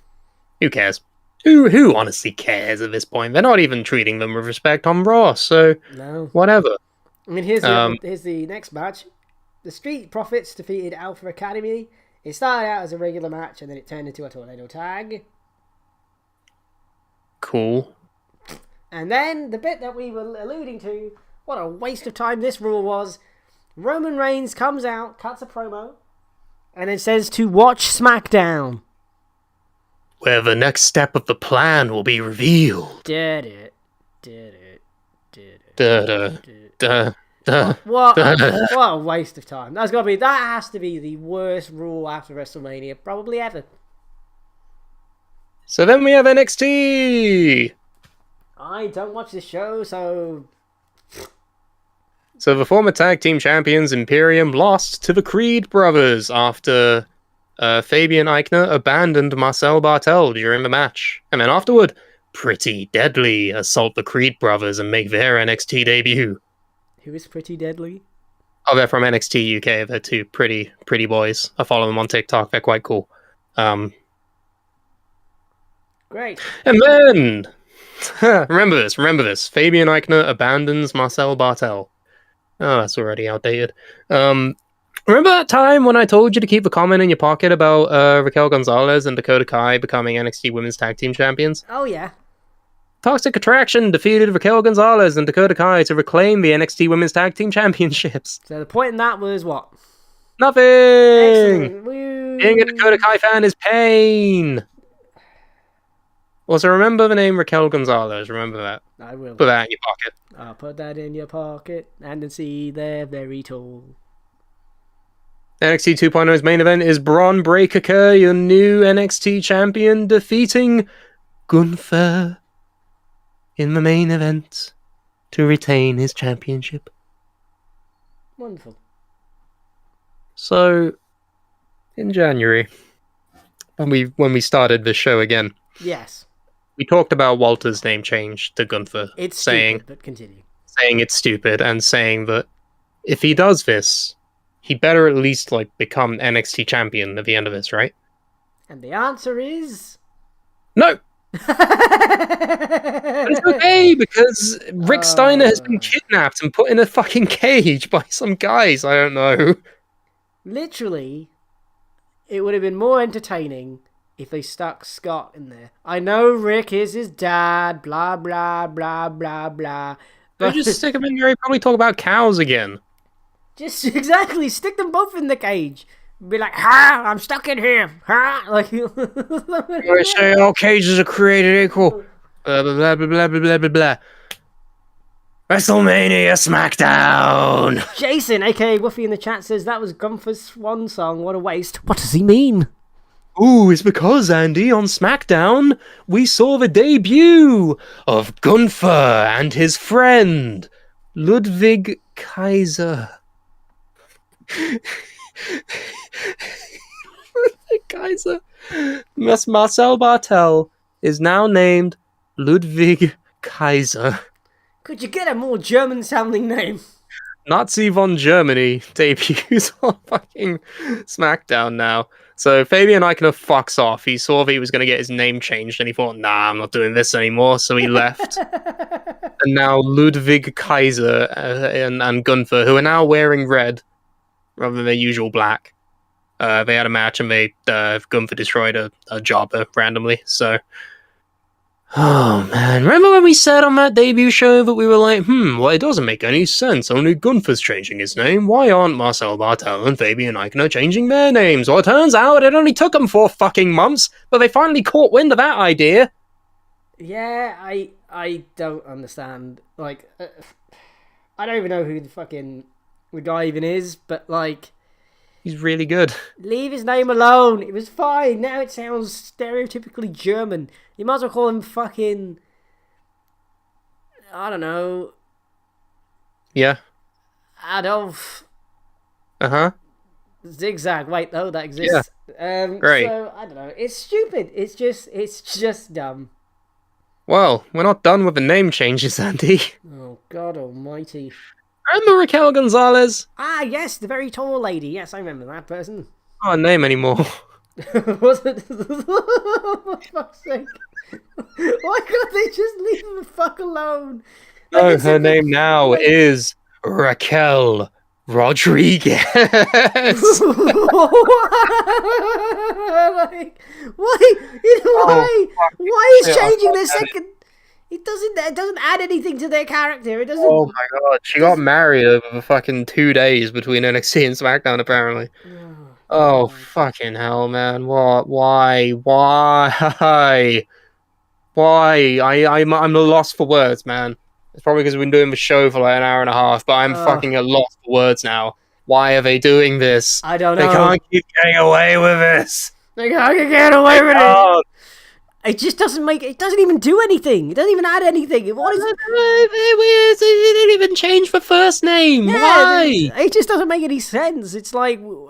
Who cares? Who honestly cares at this point? They're not even treating them with respect on Raw, so No. whatever. I mean, here's the next match. The Street Profits defeated Alpha Academy. It started out as a regular match, and then it turned into a tornado tag. Cool. And then the bit that we were alluding to, what a waste of time this Raw was. Roman Reigns comes out, cuts a promo, and then says to watch SmackDown. Where the next step of the plan will be revealed. Did it. Did it. Did it. Da-da. What a waste of time. That has to be the worst Raw after WrestleMania probably ever. So then we have NXT. I don't watch this show, so So the former tag team champions Imperium lost to the Creed brothers after Fabian Eichner abandoned Marcel Bartel during the match. And then afterward, Pretty Deadly assault the Creed brothers and make their NXT debut. who is Pretty Deadly? Oh, they're from NXT UK. They're two pretty boys. I follow them on TikTok. They're quite cool. Great. And then, remember this. Fabian Eichner abandons Marcel Bartel. Oh, that's already outdated. Remember that time when I told you to keep the comment in your pocket about Raquel Gonzalez and Dakota Kai becoming NXT Women's Tag Team Champions? Oh, yeah. Toxic Attraction defeated Raquel Gonzalez and Dakota Kai to reclaim the NXT Women's Tag Team Championships. So the point in that was what? Nothing! Excellent. Woo. Being a Dakota Kai fan is pain! Also, remember the name Raquel Gonzalez. Remember that. I will. Put that in your pocket. I'll put that in your pocket and then see they're very tall. NXT 2.0's main event is Braun Breaker, your new NXT champion, defeating Gunther in the main event to retain his championship. Wonderful. So, in January, when we started this show again, Yes. we talked about Walter's name change to Gunther, It's saying stupid, but continue. it's stupid, and saying that if he does this, he better at least become NXT champion at the end of this, right? And the answer is... No! But it's okay, because Rick Steiner has been kidnapped and put in a fucking cage by some guys, I don't know. Literally, it would have been more entertaining if they stuck Scott in there. I know Rick is his dad, blah, blah, blah, blah, blah. But just stick him in there, he'd probably talk about cows again. Just, exactly, stick them both in the cage. Be like, ha, I'm stuck in here, ha, like... I say all cages are created equal. Blah, blah, blah, blah, blah, blah, blah, blah. WrestleMania SmackDown! Jason, aka Woofy in the chat, says that was Gunther's swan song. What a waste. What does he mean? Ooh, it's because, Andy, on SmackDown, we saw the debut of Gunther and his friend, Ludwig Kaiser. Ludwig Kaiser. Marcel Bartel is now named Ludwig Kaiser. Could you get a more German-sounding name? Nazi von Germany debuts on fucking SmackDown now. So Fabian Eichner fucks off. He saw that he was going to get his name changed and he thought, nah, I'm not doing this anymore. So he left. And now Ludwig Kaiser and Gunther, who are now wearing red rather than their usual black. They had a match and Gunther destroyed a jobber randomly. So, oh man, remember when we said on that debut show that we were like, well, it doesn't make any sense. Only Gunther's changing his name. Why aren't Marcel Bartel and Fabian Eichner changing their names? Well, it turns out it only took them 4 fucking months, but they finally caught wind of that idea. Yeah, I don't understand. Like, I don't even know who the guy even is, but like... He's really good. Leave his name alone. It was fine. Now it sounds stereotypically German. You might as well call him fucking... I don't know. Yeah. Adolf... Uh-huh. Zigzag. Wait, no, that exists. Yeah. Great. So, I don't know. It's stupid. It's just dumb. Well, we're not done with the name changes, Andy. Oh, God almighty. Remember Raquel Gonzalez? Ah, yes, the very tall lady. Yes, I remember that person. Not a name anymore. Was it? For fuck's sake. Why can't they just leave her the fuck alone? No, her name now is Raquel Rodriguez. Like, why is changing their second? It doesn't add anything to their character. It doesn't. Oh my god, she got married over the fucking 2 days between NXT and SmackDown, apparently. Oh fucking hell, man! What? Why? I'm at a loss for words, man. It's probably because we've been doing the show for like an hour and a half, but I'm fucking at loss for words now. Why are they doing this? I don't know. They can't keep getting away with this. They can't get away with it. It just doesn't make. It doesn't even do anything. It doesn't even add anything. What is it? They didn't even change the first name. Yeah, Why? It just doesn't make any sense. It's like you.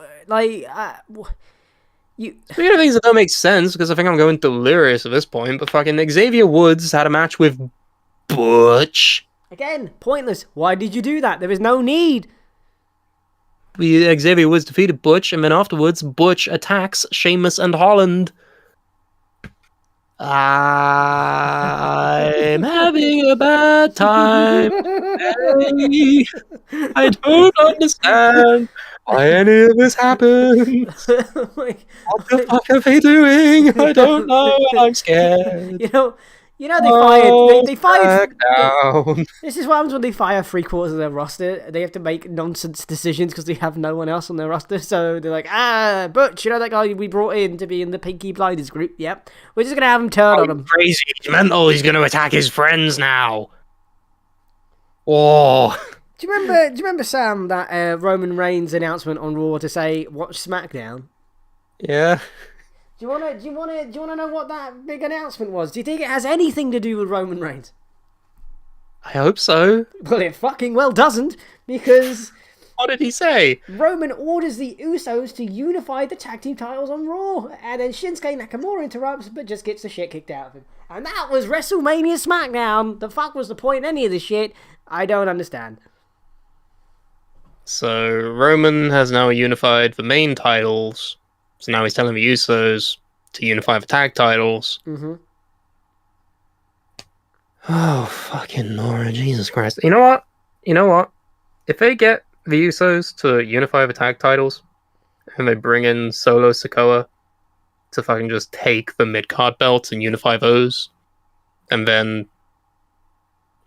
Speaking of things that don't make sense, because I think I'm going delirious at this point, but fucking Xavier Woods had a match with Butch. Again, pointless. Why did you do that? There was no need. Xavier Woods defeated Butch, and then afterwards, Butch attacks Sheamus and Holland. I'm having a bad time today. I don't understand why any of this happened. Like, What the fuck are they doing? I don't know, and I'm scared. you know, they fired. Back down. This is what happens when they fire 3/4 of their roster. They have to make nonsense decisions because they have no one else on their roster. So they're like, Butch, you know that guy we brought in to be in the Pinky Blinders group? Yep. We're just going to have him turn on him. Crazy. He's mental. He's going to attack his friends now. Oh. Do you remember, Sam, that Roman Reigns announcement on Raw to say, watch SmackDown? Yeah. Do you wanna know what that big announcement was? Do you think it has anything to do with Roman Reigns? I hope so. Well, it fucking well doesn't, because What did he say? Roman orders the Usos to unify the tag team titles on Raw, and then Shinsuke Nakamura interrupts, but just gets the shit kicked out of him. And that was WrestleMania SmackDown. The fuck was the point in any of this shit? I don't understand. So Roman has now unified the main titles. So now he's telling the Usos to unify the tag titles. Mm-hmm. Oh, fucking Nora, Jesus Christ. You know what? If they get the Usos to unify the tag titles, and they bring in Solo Sikoa to fucking just take the mid-card belts and unify those, and then,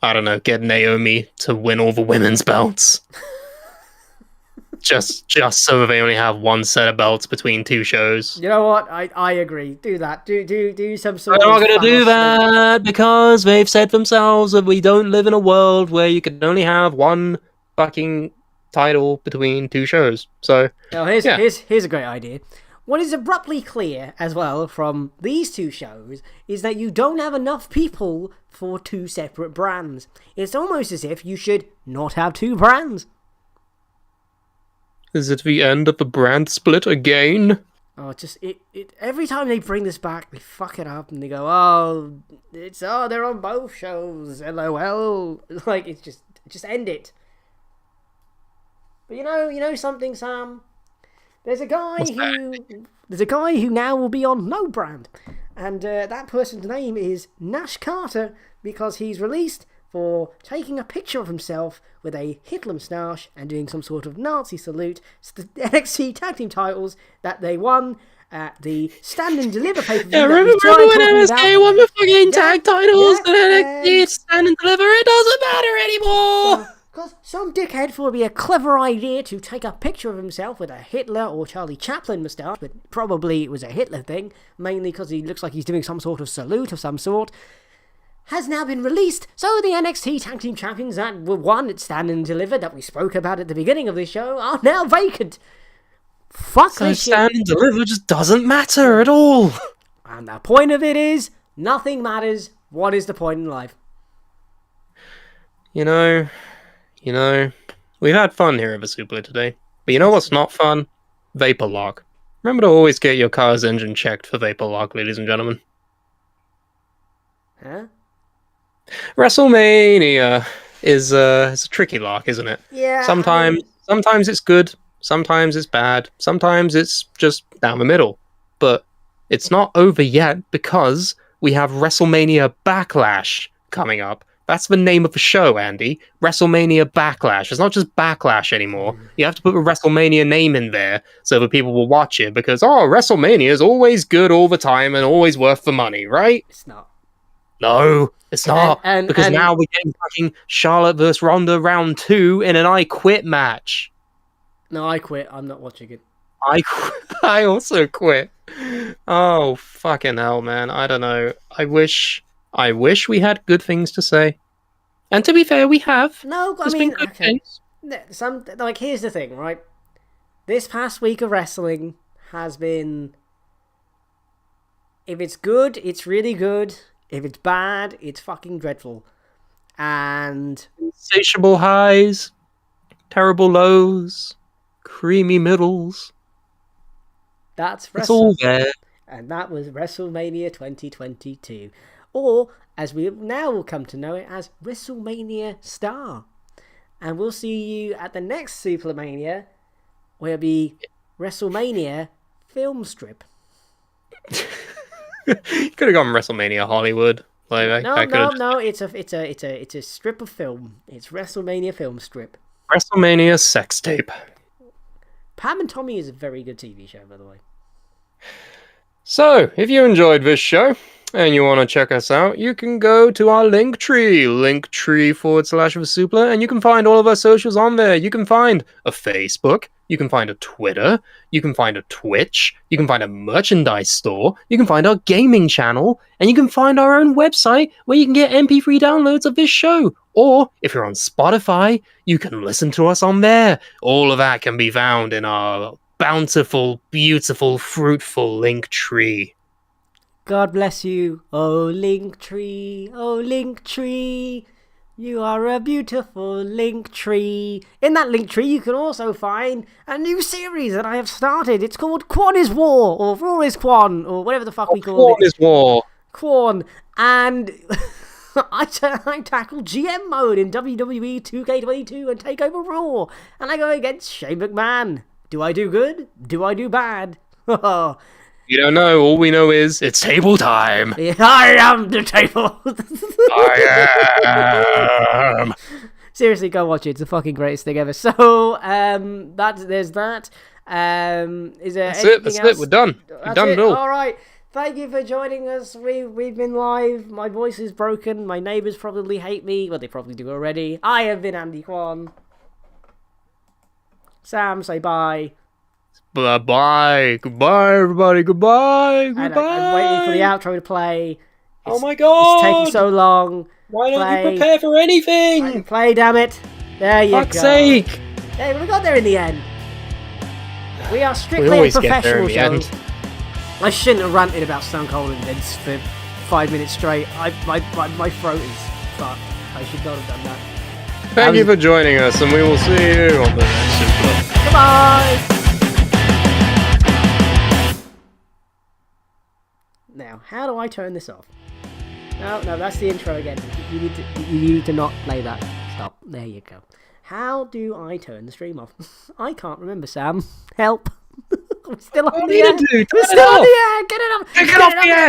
I don't know, get Naomi to win all the women's belts. just so that they only have one set of belts between two shows. You know what? I agree. Do that. Do some sort They're of... not going to do that because they've said themselves that we don't live in a world where you can only have one fucking title between two shows. So, Now, here's a great idea. What is abruptly clear as well from these two shows is that you don't have enough people for two separate brands. It's almost as if you should not have two brands. Is it the end of the brand split again? Oh, every time they bring this back, they fuck it up and they go, they're on both shows, LOL. Like, it's just end it. But you know something, Sam? There's a guy who now will be on no brand, and that person's name is Nash Carter, because he's released for taking a picture of himself with a Hitler moustache and doing some sort of Nazi salute to the NXT tag team titles that they won at the Stand and Deliver pay-per-view. Yeah, remember when NXT won the fucking tag titles and NXT Stand and Deliver? It doesn't matter anymore! Because some dickhead thought it would be a clever idea to take a picture of himself with a Hitler or Charlie Chaplin moustache, but probably it was a Hitler thing, mainly because he looks like he's doing some sort of salute of some sort, has now been released, so the NXT Tag Team Champions that were won at Stand and Deliver, that we spoke about at the beginning of this show, are now vacant. Fuck So this shit. Stand and Deliver just doesn't matter at all. And the point of it is, nothing matters. What is the point in life? You know, we've had fun here at the Suplah today. But you know what's not fun? Vapor lock. Remember to always get your car's engine checked for vapor lock, ladies and gentlemen. Huh? WrestleMania is it's a tricky lock, isn't it? Yeah. Sometimes it's good, sometimes it's bad, sometimes it's just down the middle. But it's not over yet because we have WrestleMania Backlash coming up. That's the name of the show, Andy. WrestleMania Backlash. It's not just Backlash anymore. You have to put the WrestleMania name in there so that people will watch it because, WrestleMania is always good all the time and always worth the money, right? It's not. No, it's not. Because and now we're getting fucking Charlotte versus Ronda round 2 in an I Quit match. No, I quit. I'm not watching it. I also quit. Oh, fucking hell, man. I don't know. I wish we had good things to say. And to be fair, we have. No, There's been good things. Here's the thing, right? This past week of wrestling has been... If it's good, it's really good. If it's bad, it's fucking dreadful. And... Insatiable highs, terrible lows, creamy middles. It's all there. And that was WrestleMania 2022. Or, as we now will come to know it as WrestleMania Star. And we'll see you at the next SuplahMania will be WrestleMania film strip. You could have gone WrestleMania Hollywood. Like, No. It's a strip of film. It's WrestleMania film strip. WrestleMania sex tape. Pam and Tommy is a very good TV show, by the way. So, if you enjoyed this show and you want to check us out, you can go to our linktree/Suplah, and you can find all of our socials on there. You can find a Facebook, you can find a Twitter, you can find a Twitch, you can find a merchandise store, you can find our gaming channel, and you can find our own website where you can get MP3 downloads of this show. Or, if you're on Spotify, you can listen to us on there. All of that can be found in our bountiful, beautiful, fruitful Linktree. God bless you, oh Linktree, oh Linktree. You are a beautiful Linktree. In that Linktree, you can also find a new series that I have started. It's called Quan is War, or Raw is Quan, or whatever the fuck we call it. Quan is War. Quan. And I tackle GM mode in WWE 2K22 and take over Raw. And I go against Shane McMahon. Do I do good? Do I do bad? You don't know. All we know is it's table time. I am the table. I am. Seriously, go watch it. It's the fucking greatest thing ever. So, there's that. Is there That's anything else? it. We're done. We've done it all. All right. Thank you for joining us. We've been live. My voice is broken. My neighbours probably hate me. Well, they probably do already. I have been Andy Kwan. Sam, say bye. Bye. Goodbye, everybody. Goodbye. I'm Goodbye. waiting for the outro to play. Oh my god. It's taking so long. Why don't Play. you prepare for anything? Play, damn it. There you Fuck's go. sake. Hey, we got there in the end. We are We strictly a always get there professional in the show. end. I shouldn't have ranted about Stone Cold and Vince for 5 minutes straight. My throat is fucked. I should not have done that. Thank you for joining us, and we will see you on the next Suplah. Goodbye! Now, how do I turn this off? No, that's the intro again. You need to not play that. Stop. There you go. How do I turn the stream off? I can't remember, Sam. Help. We're still on the air. What do you do? We're Turn it still on off. the air. Get it off. Take it off the air.